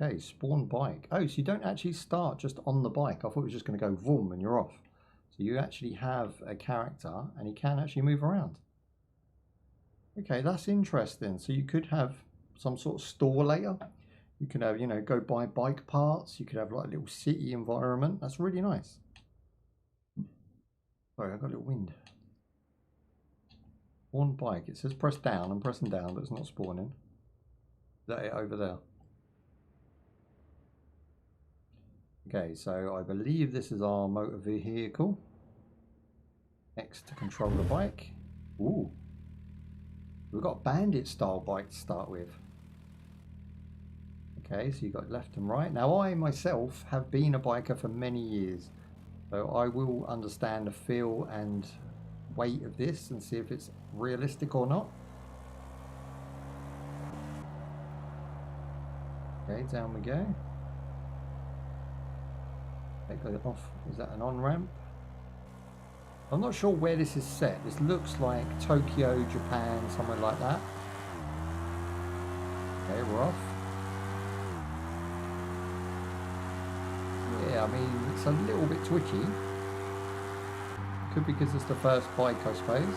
Okay, spawn bike. Oh, so you don't actually start just on the bike. I thought it was just going to go vroom and you're off. So you actually have a character and he can actually move around. Okay, that's interesting. So you could have some sort of store later. You can have, you know, go buy bike parts. You could have like a little city environment. That's really nice. Sorry, I got a little wind. Spawn bike. It says press down. I'm pressing down, but it's not spawning. Is that it over there? Okay, so I believe this is our motor vehicle. X to control the bike. Ooh. We've got bandit style bike to start with. Okay, so you've got left and right. Now I myself have been a biker for many years. So I will understand the feel and weight of this and see if it's realistic or not. Okay, down we go. Take that off. Is that an on-ramp? I'm not sure where this is set. This looks like Tokyo, Japan, somewhere like that. Okay, we're off. Yeah, I mean, it's a little bit twitchy. Could be because it's the first bike, I suppose.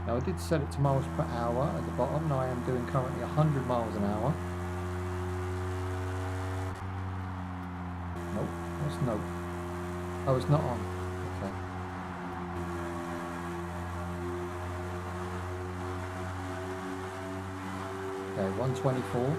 Now, I did set it to miles per hour at the bottom. Now I am doing currently 100 miles an hour. Nope. What's nope? Oh, it's not on. Okay. Okay, 124.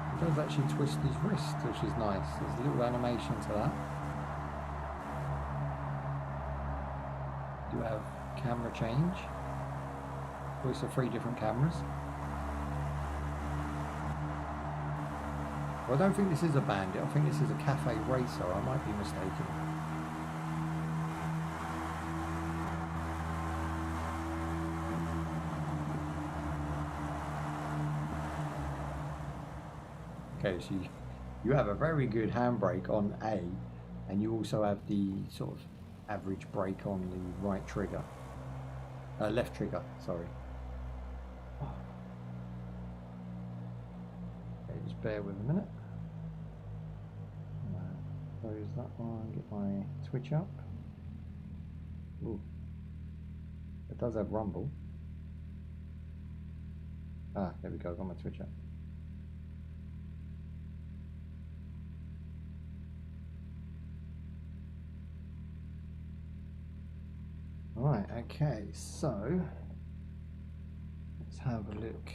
It does actually twist his wrist, which is nice. There's a little animation to that. Do have camera change. Choice of 3 different cameras. Well, I don't think this is a bandit. I think this is a cafe racer. I might be mistaken. Okay, so you have a very good handbrake on A, and you also have the sort of average brake on the right trigger. Left trigger, sorry. Okay, just bear with a minute. Close that one, get my Twitch up. Ooh. It does have rumble. Ah, there we go, got my Twitch up. Right, okay, so let's have a look.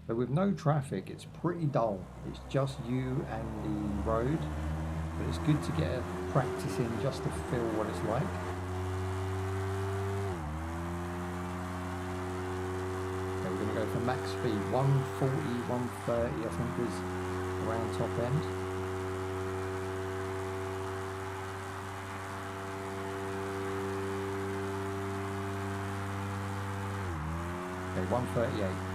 So with no traffic, it's pretty dull. It's just you and the road, but it's good to get a practice in just to feel what it's like. Okay, we're going to go for max speed, 140, 130 I think is around top end. Okay, 138.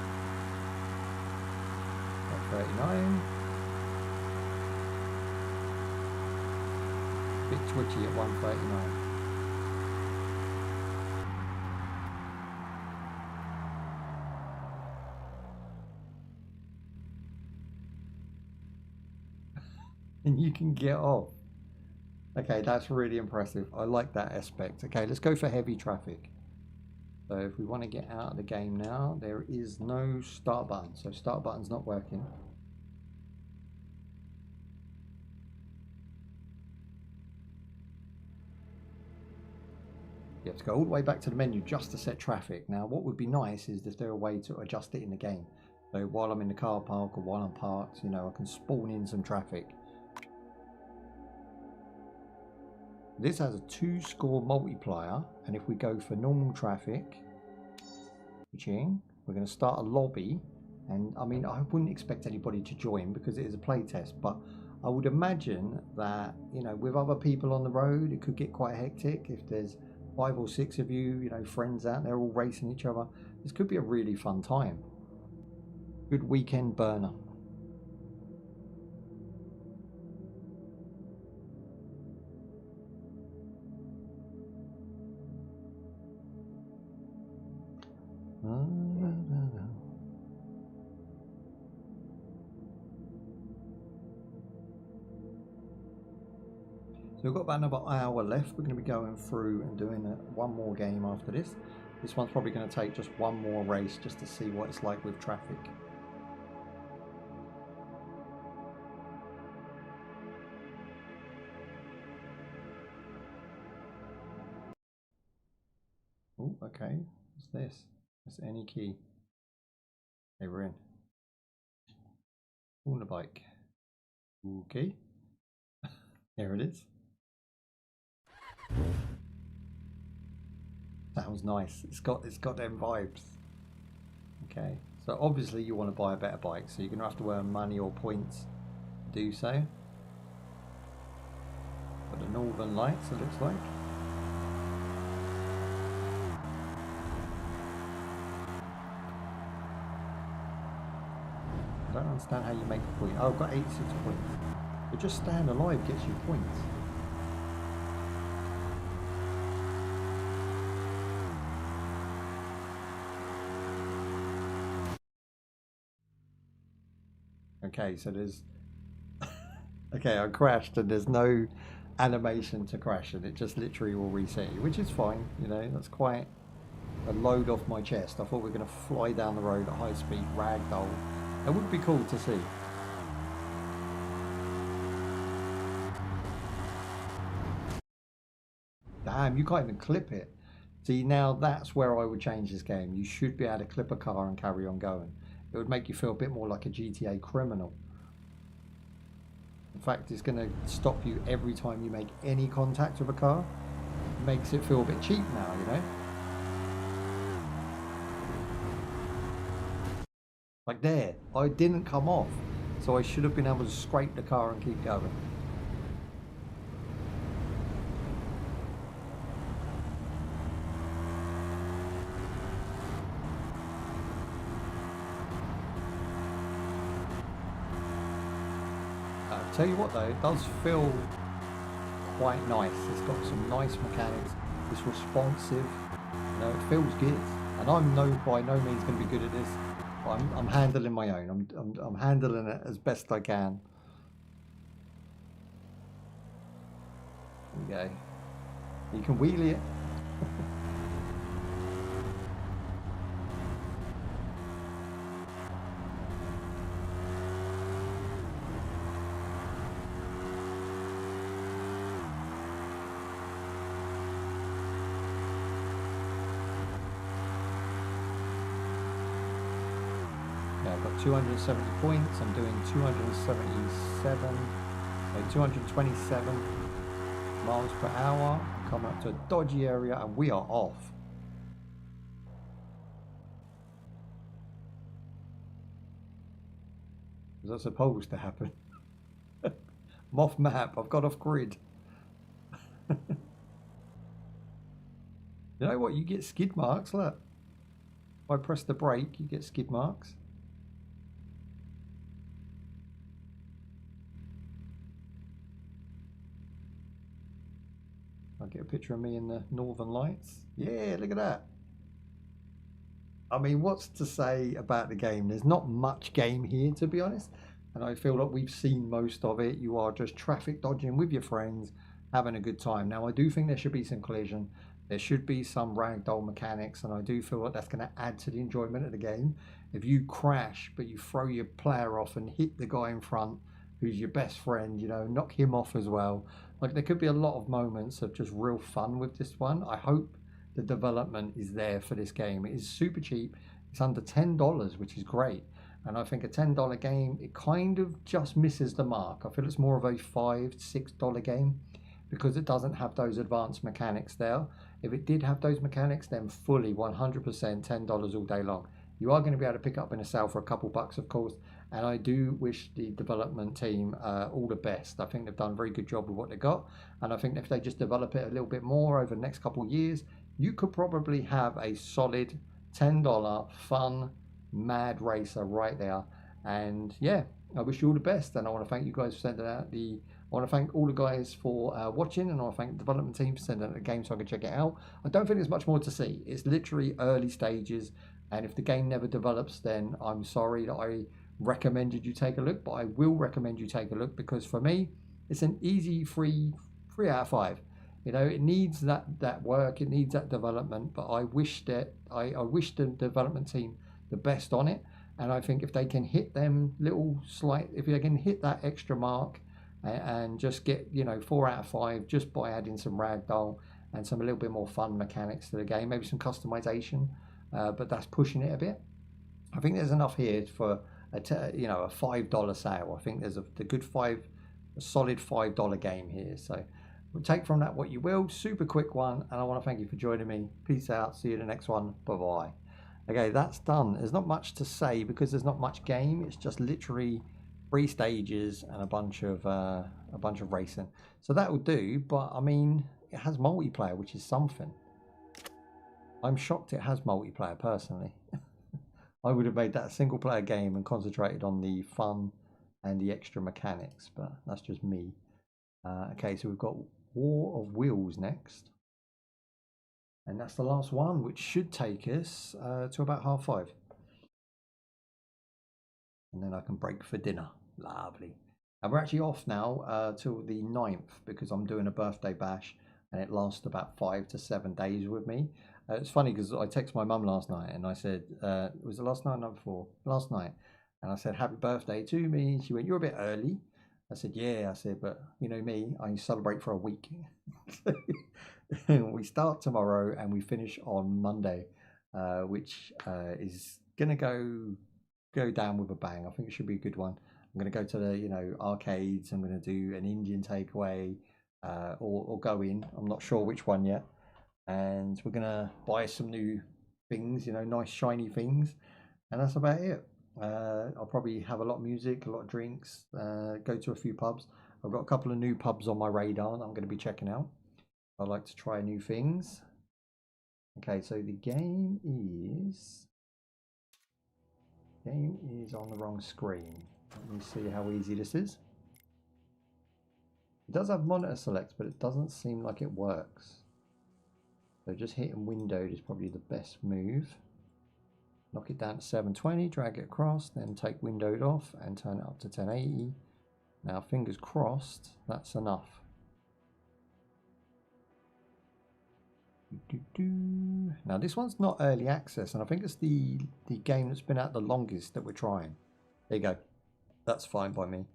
139. Bit twitchy at 139. And you can get off. Okay, that's really impressive. I like that aspect. Okay, let's go for heavy traffic. So if we want to get out of the game now, there is no start button. So start button's not working. You have to go all the way back to the menu just to set traffic. Now, what would be nice is if there a way to adjust it in the game. So while I'm in the car park or while I'm parked, you know, I can spawn in some traffic. This has a 2-score multiplier, and if we go for normal traffic, we're going to start a lobby. And I mean, I wouldn't expect anybody to join because it is a playtest, but I would imagine that, you know, with other people on the road, it could get quite hectic if there's 5 or 6 of you, you know, friends out there all racing each other. This could be a really fun time. Good weekend burner. So we've got about another hour left. We're going to be going through and doing one more game after this. This one's probably going to take just one more race just to see what it's like with traffic. Oh, okay. What's this? It's any key. Okay, we're in. On the bike. Okay. There it is. Sounds nice. It's got them vibes. Okay. So obviously you want to buy a better bike, so you're gonna have to earn money or points to do so. Got the Northern Lights, it looks like. I don't understand how you make a point. Oh, I've got 86 points. But just staying alive gets you points. Okay, so there's... okay, I crashed and there's no animation to crash and it just literally will reset you, which is fine, you know, that's quite a load off my chest. I thought we were going to fly down the road at high speed, ragdoll. It would be cool to see. Damn, you can't even clip it. See, now that's where I would change this game. You should be able to clip a car and carry on going. It would make you feel a bit more like a GTA criminal. In fact, it's going to stop you every time you make any contact with a car. It makes it feel a bit cheap now, you know? Like there, I didn't come off, so I should have been able to scrape the car and keep going. Tell you what though, it does feel quite nice. It's got some nice mechanics. It's responsive. You know, it feels good. And I'm by no means going to be good at this. But I'm handling my own. I'm handling it as best I can. There you go. You can wheelie it. Yeah, I've got 270 points. I'm doing 277, 227 miles per hour. Come up to a dodgy area and we are off. Is that supposed to happen? I'm off map. I've got off grid. You know what? You get skid marks. Look. If I press the brake, you get skid marks. I'll get a picture of me in the Northern Lights. Yeah, look at that. I mean, what's to say about the game? There's not much game here, to be honest. And I feel like we've seen most of it. You are just traffic dodging with your friends, having a good time. Now, I do think there should be some collision. There should be some ragdoll mechanics. And I do feel like that's going to add to the enjoyment of the game. If you crash, but you throw your player off and hit the guy in front, who's your best friend, you know, knock him off as well. Like, there could be a lot of moments of just real fun with this one. I hope the development is there for this game. It is super cheap. It's under $10, which is great. And I think a $10 game, it kind of just misses the mark. I feel it's more of a $5, $6 game because it doesn't have those advanced mechanics there. If it did have those mechanics, then fully 100% $10 all day long. You are going to be able to pick up in a sale for a couple bucks, of course. And I do wish the development team all the best. I think they've done a very good job with what they got. And I think if they just develop it a little bit more over the next couple of years, you could probably have a solid $10 fun mad racer right there. And yeah, I wish you all the best. And I want to thank you guys for sending out the. I want to thank all the guys for watching, and I want to thank the development team for sending out the game so I can check it out. I don't think there's much more to see. It's literally early stages, and if the game never develops, then I'm sorry that I recommended you take a look, but I will recommend you take a look because for me, it's an easy 3 out of 5. You know, it needs that work, it needs that development, but I wish that I wish the development team the best on it. And I think if they can hit them little slight, if they can hit that extra mark and just get, you know, 4 out of 5 just by adding some ragdoll and some a little bit more fun mechanics to the game, maybe some customization, but that's pushing it a bit. I think there's enough here for a $5 sale. I think there's a solid $5 game here. So we'll take from that what you will. Super quick one, and I want to thank you for joining me. Peace out. See you in the next one. Bye bye. Okay, that's done. There's not much to say because there's not much game. It's just literally 3 stages and a bunch of racing. So that will do. But I mean, it has multiplayer, which is something. I'm shocked it has multiplayer personally. I would have made that a single player game and concentrated on the fun and the extra mechanics, but that's just me. Okay, so we've got War of Wheels next. And that's the last one, which should take us to about 5:30. And then I can break for dinner. Lovely. And we're actually off now till the 9th because I'm doing a birthday bash and it lasts about 5 to 7 days with me. It's funny because I texted my mum last night and I said, was it last night or night before? Last night. And I said, happy birthday to me. She went, you're a bit early. I said, yeah. I said, but you know me, I celebrate for a week. We start tomorrow and we finish on Monday, which is going to go down with a bang. I think it should be a good one. I'm going to go to the, arcades. I'm going to do an Indian takeaway or go in. I'm not sure which one yet. And we're going to buy some new things, nice shiny things. And that's about it. I'll probably have a lot of music, a lot of drinks, go to a few pubs. I've got a couple of new pubs on my radar that I'm going to be checking out. I like to try new things. Okay, so the game is on the wrong screen. Let me see how easy this is. It does have monitor select, but it doesn't seem like it works. So just hitting windowed is probably the best move. Knock it down to 720, drag it across, then take windowed off and turn it up to 1080. Now, fingers crossed, that's enough. Now this one's not early access, and I think it's the game that's been out the longest that we're trying. There you go. That's fine by me.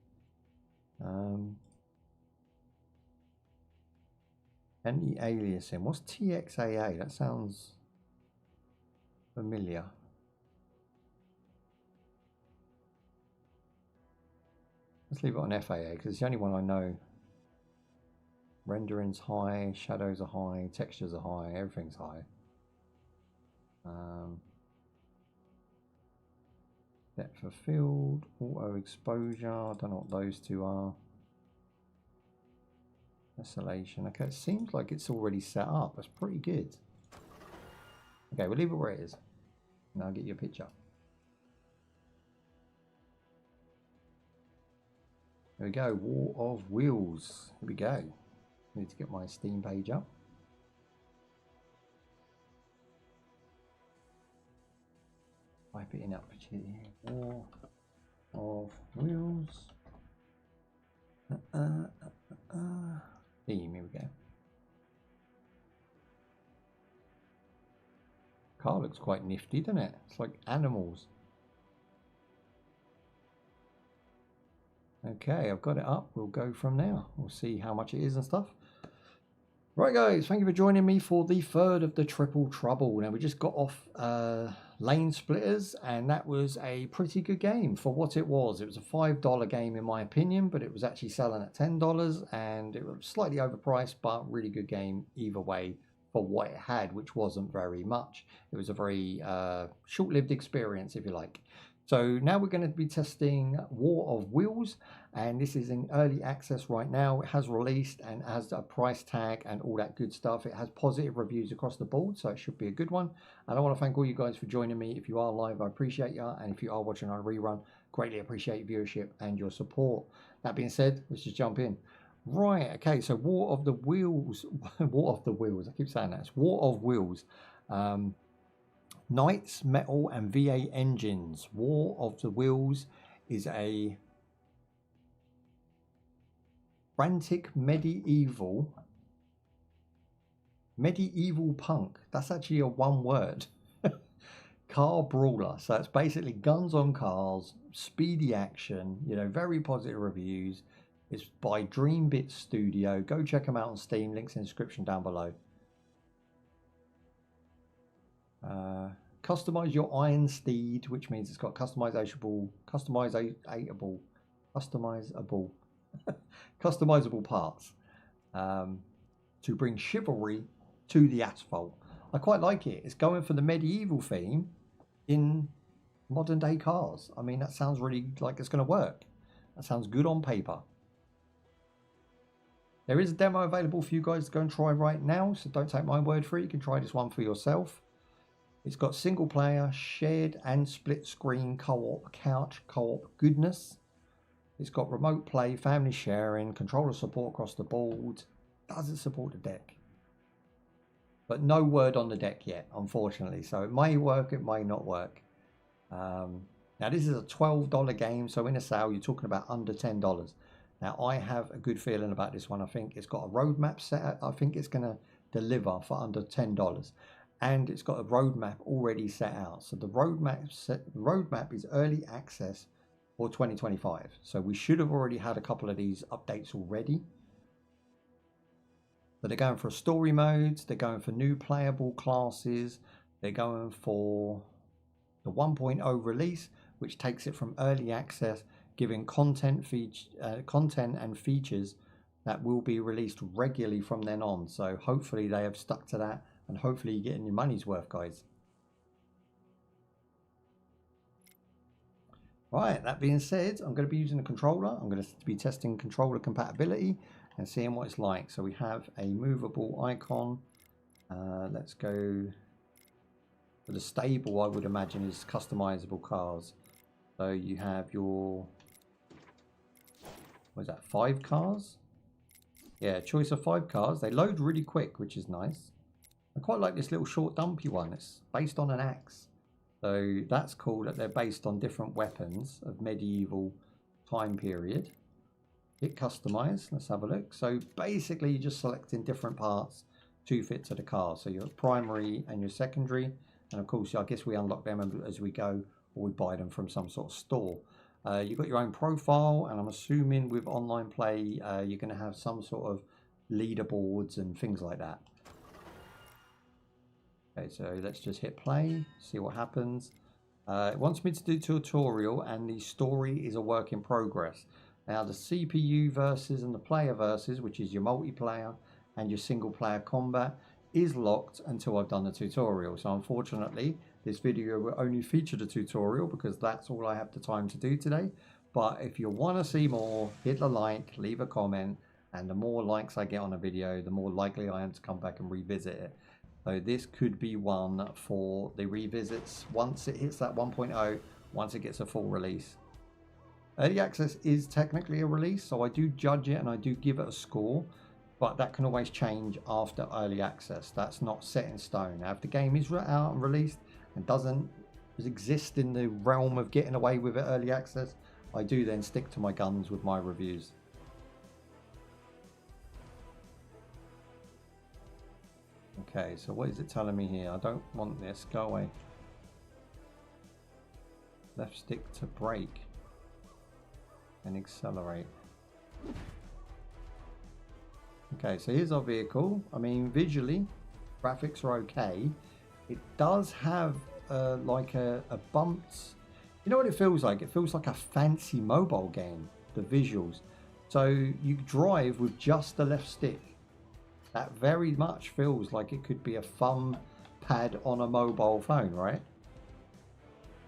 Any aliasing? What's TXAA? That sounds familiar. Let's leave it on FAA because it's the only one I know. Rendering's high, shadows are high, textures are high, everything's high. Depth of field, auto exposure, I don't know what those two are. Isolation, okay, it seems like it's already set up, that's pretty good. Okay, we'll leave it where it is. And I'll get you a picture. There we go, War of Wheels, here we go. Need to get my Steam page up. Type it in up here. War of Wheels. Theme, here we go. Car looks quite nifty, doesn't it? It's like animals. Okay, I've got it up. We'll go from now. We'll see how much it is and stuff. Right, guys, thank you for joining me for the third of the Triple Trouble. Now, we just got off Lane Splitters, and that was a pretty good game for what it was. It was a $5 game in my opinion, but it was actually selling at $10, and it was slightly overpriced, but really good game either way for what it had, which wasn't very much. It was a very short-lived experience, if you like. So now we're going to be testing War of Wheels, and this is in early access right now. It has released and has a price tag and all that good stuff. It has positive reviews across the board, so it should be a good one. And I want to thank all you guys for joining me. If you are live, I appreciate you, and if you are watching on a rerun, greatly appreciate your viewership and your support. That being said, let's just jump in. Right, okay, so War of the Wheels, War of the Wheels, I keep saying that, it's War of Wheels. Knights, Metal and V8 engines. War of the Wheels is a frantic medieval punk. That's actually a one word. Car brawler. So it's basically guns on cars, speedy action, you know, very positive reviews. It's by Dreambit Studio. Go check them out on Steam. Links in the description down below. Customize your iron steed, which means it's got customizable parts to bring chivalry to the asphalt. I quite like it. It's going for the medieval theme in modern day cars. I mean, that sounds really like it's going to work. That sounds good on paper. There is a demo available for you guys to go and try right now, so don't take my word for it. You can try this one for yourself. It's got single player, shared and split screen co-op, couch co-op goodness. It's got remote play, family sharing, controller support across the board. Does it support the deck? But no word on the deck yet, unfortunately. So it may work, it may not work. Now this is a $12 game, so in a sale you're talking about under $10. Now I have a good feeling about this one. I think it's got a roadmap set. I think it's going to deliver for under $10. And it's got a roadmap already set out. So the roadmap is early access for 2025. So we should have already had a couple of these updates already. But they're going for story modes. They're going for new playable classes. They're going for the 1.0 release, which takes it from early access, giving content and features that will be released regularly from then on. So hopefully they have stuck to that. And hopefully you're getting your money's worth, guys. Right, that being said, I'm going to be using a controller. I'm going to be testing controller compatibility and seeing what it's like. So we have a movable icon. Let's go for the stable, I would imagine, is customizable cars. So you have your, what is that, 5 cars? Yeah, choice of 5 cars. They load really quick, which is nice. I quite like this little short dumpy one. It's based on an axe. So that's cool that they're based on different weapons of medieval time period. Hit customize. Let's have a look. So basically you're just selecting different parts to fit to the car. So your primary and your secondary, and of course I guess we unlock them as we go, or we buy them from some sort of store. You've got your own profile, and I'm assuming with online play you're going to have some sort of leaderboards and things like that. Okay, so let's just hit play, see what happens. It wants me to do tutorial, and the story is a work in progress. Now the CPU versus and the player versus, which is your multiplayer and your single player combat, is locked until I've done the tutorial. So unfortunately this video will only feature the tutorial because that's all I have the time to do today. But if you want to see more, hit the like, leave a comment, and the more likes I get on a video, the more likely I am to come back and revisit it. So this could be one for the revisits once it hits that 1.0, once it gets a full release. Early access is technically a release, so I do judge it and I do give it a score, but that can always change after early access. That's not set in stone. Now, if the game is out and released and doesn't exist in the realm of getting away with it early access, I do then stick to my guns with my reviews. Okay, so what is it telling me here? I don't want this. Go away. Left stick to brake and accelerate. Okay, so here's our vehicle. I mean, visually, graphics are okay. It does have like a bumped... You know what it feels like? It feels like a fancy mobile game, the visuals. So you drive with just the left stick. That very much feels like it could be a thumb pad on a mobile phone, right?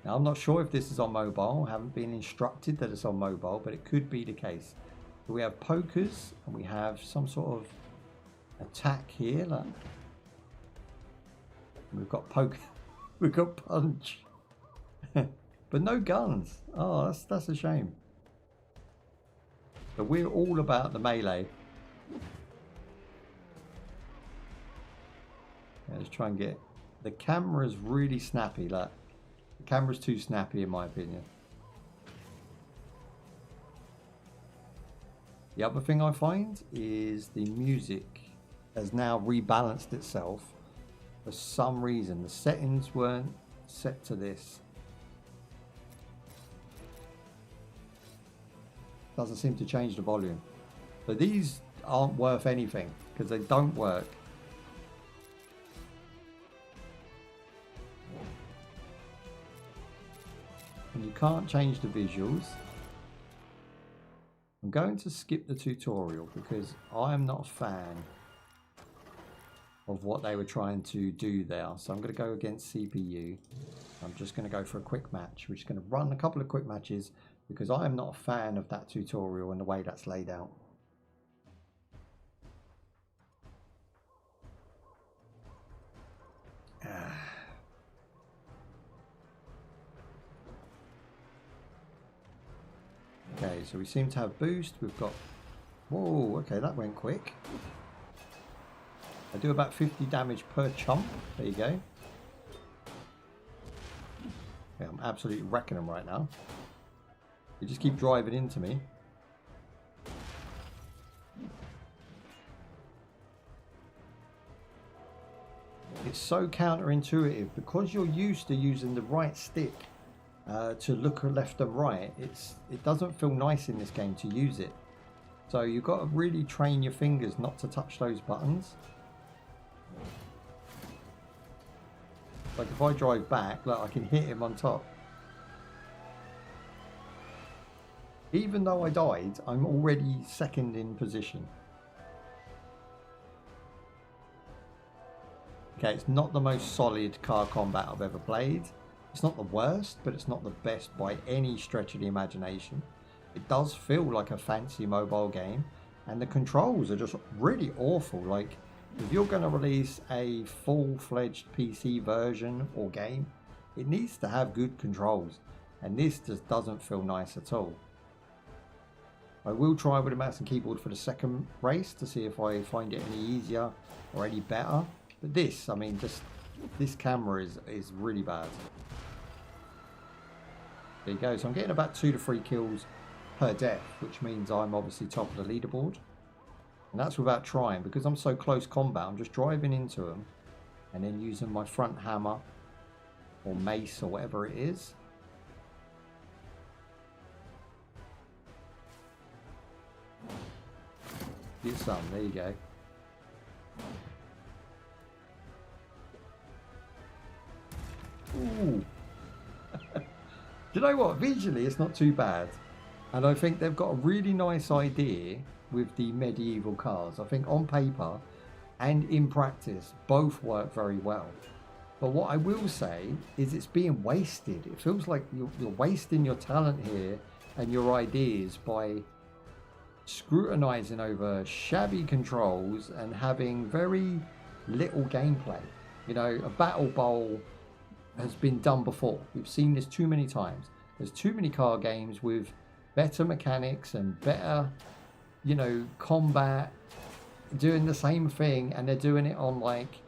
Now, I'm not sure if this is on mobile. I haven't been instructed that it's on mobile, but it could be the case. So we have pokers, and we have some sort of attack here. Look. We've got poke, we've got punch, but no guns. Oh, that's a shame. But we're all about the melee. Yeah, let's try and get... The camera's really snappy. Like, the camera's too snappy in my opinion. The other thing I find is the music has now rebalanced itself. For some reason, the settings weren't set to this. Doesn't seem to change the volume. So these aren't worth anything because they don't work. And you can't change the visuals. I'm going to skip the tutorial because I am not a fan of what they were trying to do there. So I'm going to go against CPU. I'm just going to go for a quick match. We're just going to run a couple of quick matches because I am not a fan of that tutorial and the way that's laid out. Okay, so we seem to have boost. We've got... Whoa, okay, that went quick. I do about 50 damage per chump. There you go. Okay, I'm absolutely wrecking them right now. They just keep driving into me. It's so counterintuitive because you're used to using the right stick to look left and right. It doesn't feel nice in this game to use it. So you've got to really train your fingers not to touch those buttons. Like if I drive back, look, I can hit him on top. Even though I died, I'm already second in position. Okay, it's not the most solid car combat I've ever played. It's not the worst, but it's not the best by any stretch of the imagination. It does feel like a fancy mobile game, and the controls are just really awful. Like, if you're going to release a full-fledged PC version or game, it needs to have good controls, and this just doesn't feel nice at all. I will try with a mouse and keyboard for the second race to see if I find it any easier or any better. But this, I mean, just this camera is really bad. There you go. So I'm getting about 2 to 3 kills per death, which means I'm obviously top of the leaderboard. And that's without trying, because I'm so close combat. I'm just driving into them and then using my front hammer or mace or whatever it is. Get some, there you go. Ooh. Do you know what? Visually, it's not too bad. And I think they've got a really nice idea with the medieval cars. I think on paper and in practice, both work very well. But what I will say is it's being wasted. It feels like you're wasting your talent here and your ideas by scrutinizing over shabby controls and having very little gameplay. You know, a battle bowl has been done before. We've seen this too many times. There's too many car games with better mechanics and better, you know, combat, doing the same thing, and they're doing it on like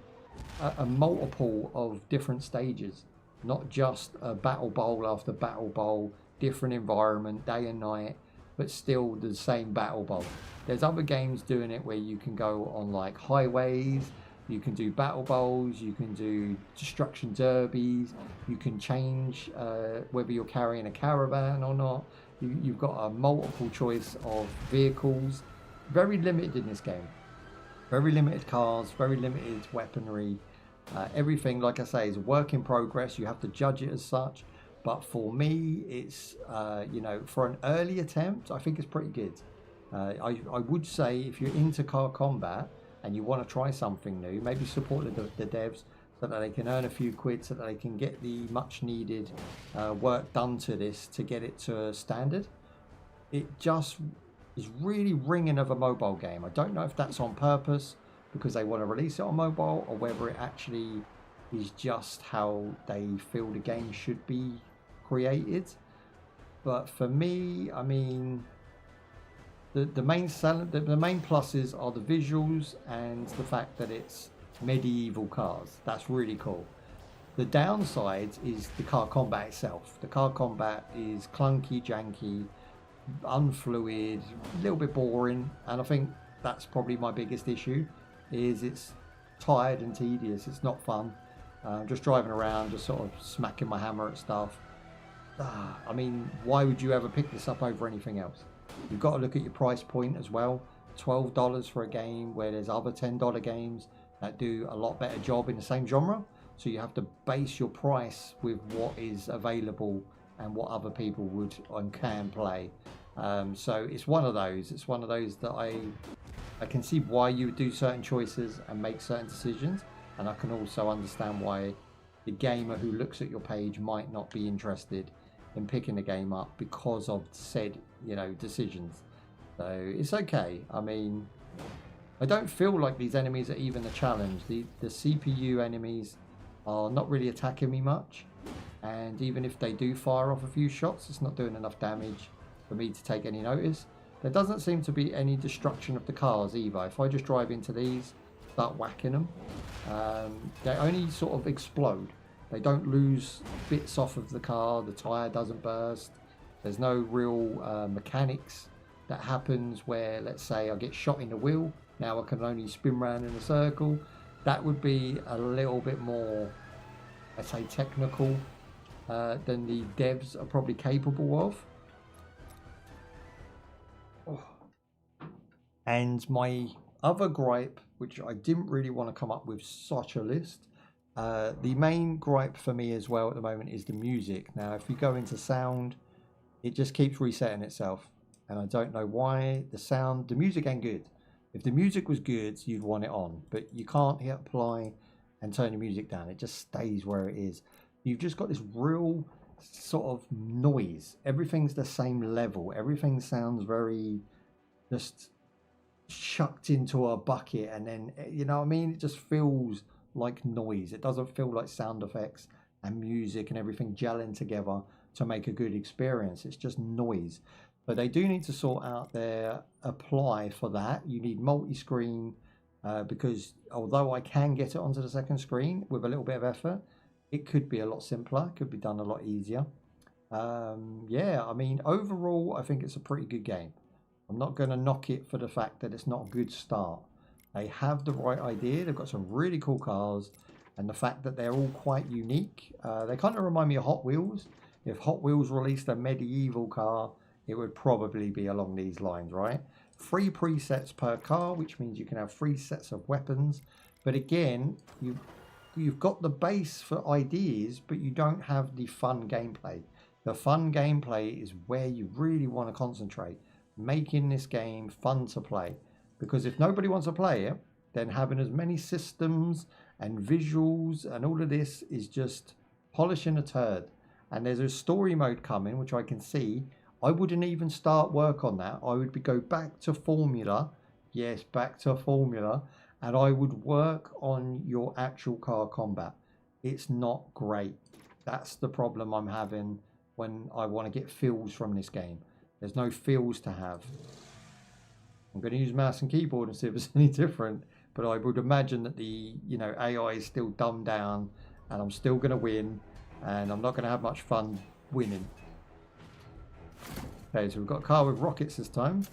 a multiple of different stages, not just a battle bowl after battle bowl, different environment, day and night, but still the same battle bowl. There's other games doing it where you can go on like highways, you can do battle bowls, you can do destruction derbies, you can change whether you're carrying a caravan or not. You've got a multiple choice of vehicles. Very limited in this game. Very limited cars, very limited weaponry. Everything, like I say, is a work in progress. You have to judge it as such. But for me, it's, you know, for an early attempt, I think it's pretty good. I would say if you're into car combat and you want to try something new, maybe support the devs so that they can earn a few quid, so that they can get the much needed work done to this to get it to a standard. It just is really ringing of a mobile game. I don't know if that's on purpose because they want to release it on mobile, or whether it actually is just how they feel the game should be created. But for me, I mean, the main pluses are the visuals and the fact that it's medieval cars. That's really cool. The downsides is the car combat itself. The car combat is clunky, janky, unfluid, a little bit boring, and I think that's probably my biggest issue. Is it's tired and tedious. It's not fun. Just driving around, just sort of smacking my hammer at stuff. I mean, why would you ever pick this up over anything else? You've got to look at your price point as well. $12 for a game where there's other $10 games that do a lot better job in the same genre. So you have to base your price with what is available and what other people would and can play. So it's one of those. It's one of those that I can see why you would do certain choices and make certain decisions, and I can also understand why the gamer who looks at your page might not be interested in picking the game up because of said, you know, decisions. So it's okay. I mean, I don't feel like these enemies are even a challenge. The CPU enemies are not really attacking me much, and even if they do fire off a few shots, it's not doing enough damage for me to take any notice. There doesn't seem to be any destruction of the cars either. If I just drive into these, start whacking them, they only sort of explode. They don't lose bits off of the car. The tyre doesn't burst. There's no real mechanics that happens where, let's say, I get shot in the wheel. Now I can only spin round in a circle. That would be a little bit more, I'd say, technical than the devs are probably capable of. And my other gripe, which I didn't really want to come up with such a list, the main gripe for me as well at the moment is the music. Now, if you go into sound, it just keeps resetting itself. And I don't know why. The music ain't good. If the music was good, you'd want it on. But you can't hit apply and turn the music down. It just stays where it is. You've just got this real sort of noise. Everything's the same level. Everything sounds very just chucked into a bucket, and then, you know what I mean, it just feels like noise. It doesn't feel like sound effects and music and everything gelling together to make a good experience. It's just noise. But they do need to sort out their apply for that. You need multi-screen, because although I can get it onto the second screen with a little bit of effort, it could be a lot simpler, could be done a lot easier. Yeah, I mean, overall I think it's a pretty good game. I'm not going to knock it for the fact that it's not a good start. They have the right idea. They've got some really cool cars, and the fact that they're all quite unique. They kind of remind me of Hot Wheels. If Hot Wheels released a medieval car, it would probably be along these lines, right? 3 presets per car, which means you can have 3 sets of weapons. But again, you've got the base for ideas, but you don't have the fun gameplay. The fun gameplay is where you really want to concentrate, making this game fun to play. Because if nobody wants to play it, then having as many systems and visuals and all of this is just polishing a turd. And there's a story mode coming, which I can see. I wouldn't even start work on that. I would go back to formula. Yes, back to formula. And I would work on your actual car combat. It's not great. That's the problem I'm having when I want to get feels from this game. There's no feels to have. I'm going to use mouse and keyboard and see if it's any different. But I would imagine that the AI is still dumbed down, and I'm still going to win, and I'm not going to have much fun winning. Okay, so we've got a car with rockets this time.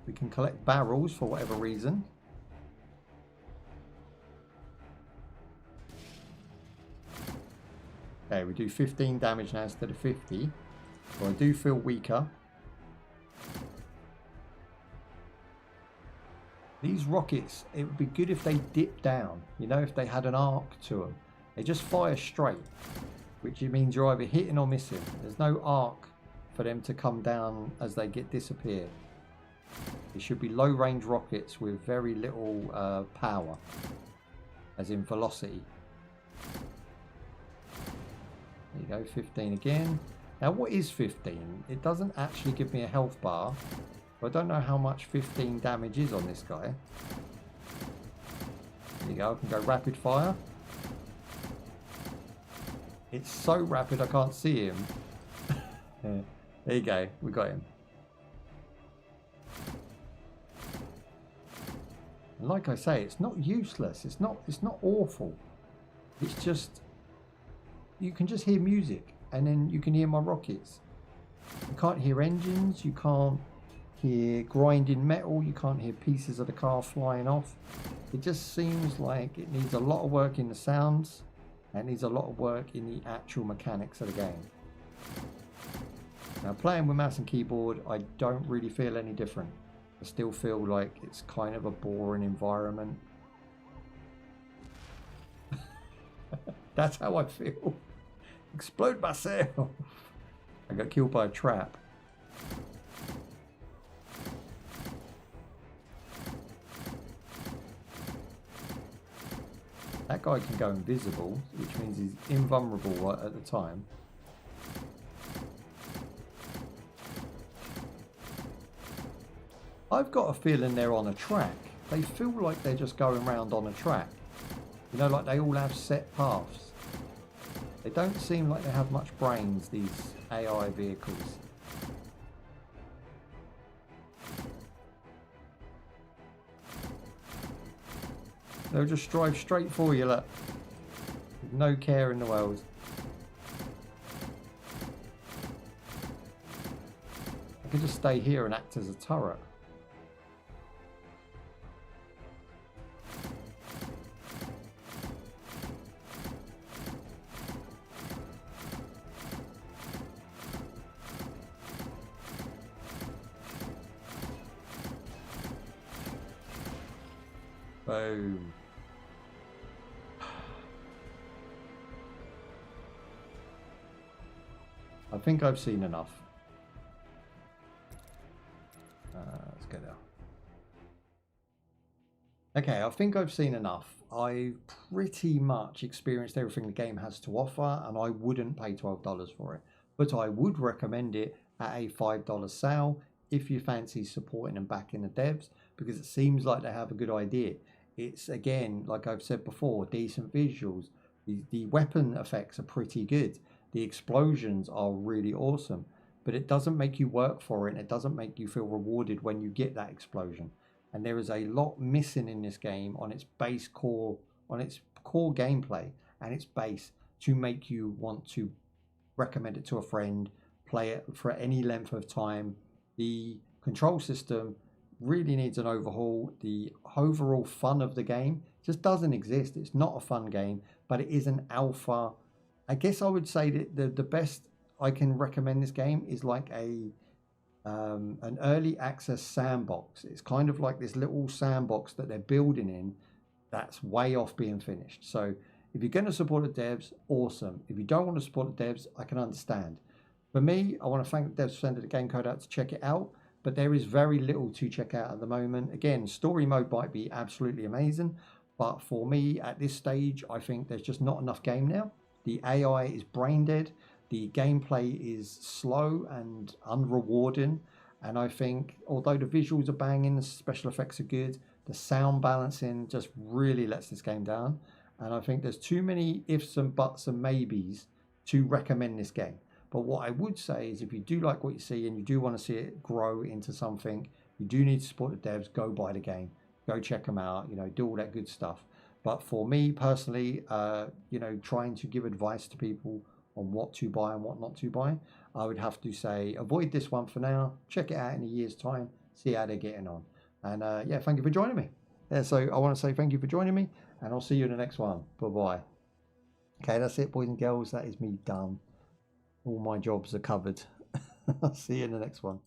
We can collect barrels for whatever reason. Okay, we do 15 damage now instead of 50. So I do feel weaker. These rockets, it would be good if they dip down. You know, if they had an arc to them. They just fire straight, which means you're either hitting or missing. There's no arc for them to come down as they get disappeared. It should be low range rockets with very little power, as in velocity. There you go, 15 again. Now what is 15? It doesn't actually give me a health bar. I don't know how much 15 damage is on this guy. There you go, I can go rapid fire. It's so rapid I can't see him. Yeah. There you go, we got him. And like I say, it's not useless. It's not awful. It's just, you can just hear music, and then you can hear my rockets. You can't hear engines. You can't hear grinding metal. You can't hear pieces of the car flying off. It just seems like it needs a lot of work in the sounds, and it needs a lot of work in the actual mechanics of the game. Now, playing with mouse and keyboard, I don't really feel any different. I still feel like it's kind of a boring environment. That's how I feel. Explode myself. I got killed by a trap. That guy can go invisible, which means he's invulnerable right at the time. I've got a feeling they're on a track. They feel like they're just going around on a track. You know, like they all have set paths. They don't seem like they have much brains, these AI vehicles. They'll just drive straight for you, look. With no care in the world. I can just stay here and act as a turret. Boom. I think I've seen enough. Let's go there. Okay, I think I've seen enough. I've pretty much experienced everything the game has to offer, and I wouldn't pay $12 for it. But I would recommend it at a $5 sale if you fancy supporting and backing the devs, because it seems like they have a good idea. It's, again, like I've said before, decent visuals. The weapon effects are pretty good. The explosions are really awesome. But it doesn't make you work for it. And it doesn't make you feel rewarded when you get that explosion. And there is a lot missing in this game on its base core, on its core gameplay and its base to make you want to recommend it to a friend, play it for any length of time. The control system really needs an overhaul. The overall fun of the game just doesn't exist. It's not a fun game, but it is an alpha. I guess I would say that the best I can recommend this game is like an early access sandbox. It's kind of like this little sandbox that they're building in that's way off being finished. So if you're going to support the devs, awesome. If you don't want to support the devs, I can understand. For me, I want to thank the devs for sending the game code out to check it out, but there is very little to check out at the moment. Again, story mode might be absolutely amazing, but for me at this stage, I think there's just not enough game now. The AI is brain dead. The gameplay is slow and unrewarding. And I think although the visuals are banging, the special effects are good, the sound balancing just really lets this game down. And I think there's too many ifs and buts and maybes to recommend this game. But what I would say is if you do like what you see and you do want to see it grow into something, you do need to support the devs. Go buy the game. Go check them out. Do all that good stuff. But for me personally, trying to give advice to people on what to buy and what not to buy, I would have to say avoid this one for now. Check it out in a year's time. See how they're getting on. And yeah, thank you for joining me. Yeah, so I want to say thank you for joining me, and I'll see you in the next one. Bye-bye. Okay, that's it, boys and girls. That is me done. All my jobs are covered. I'll see you in the next one.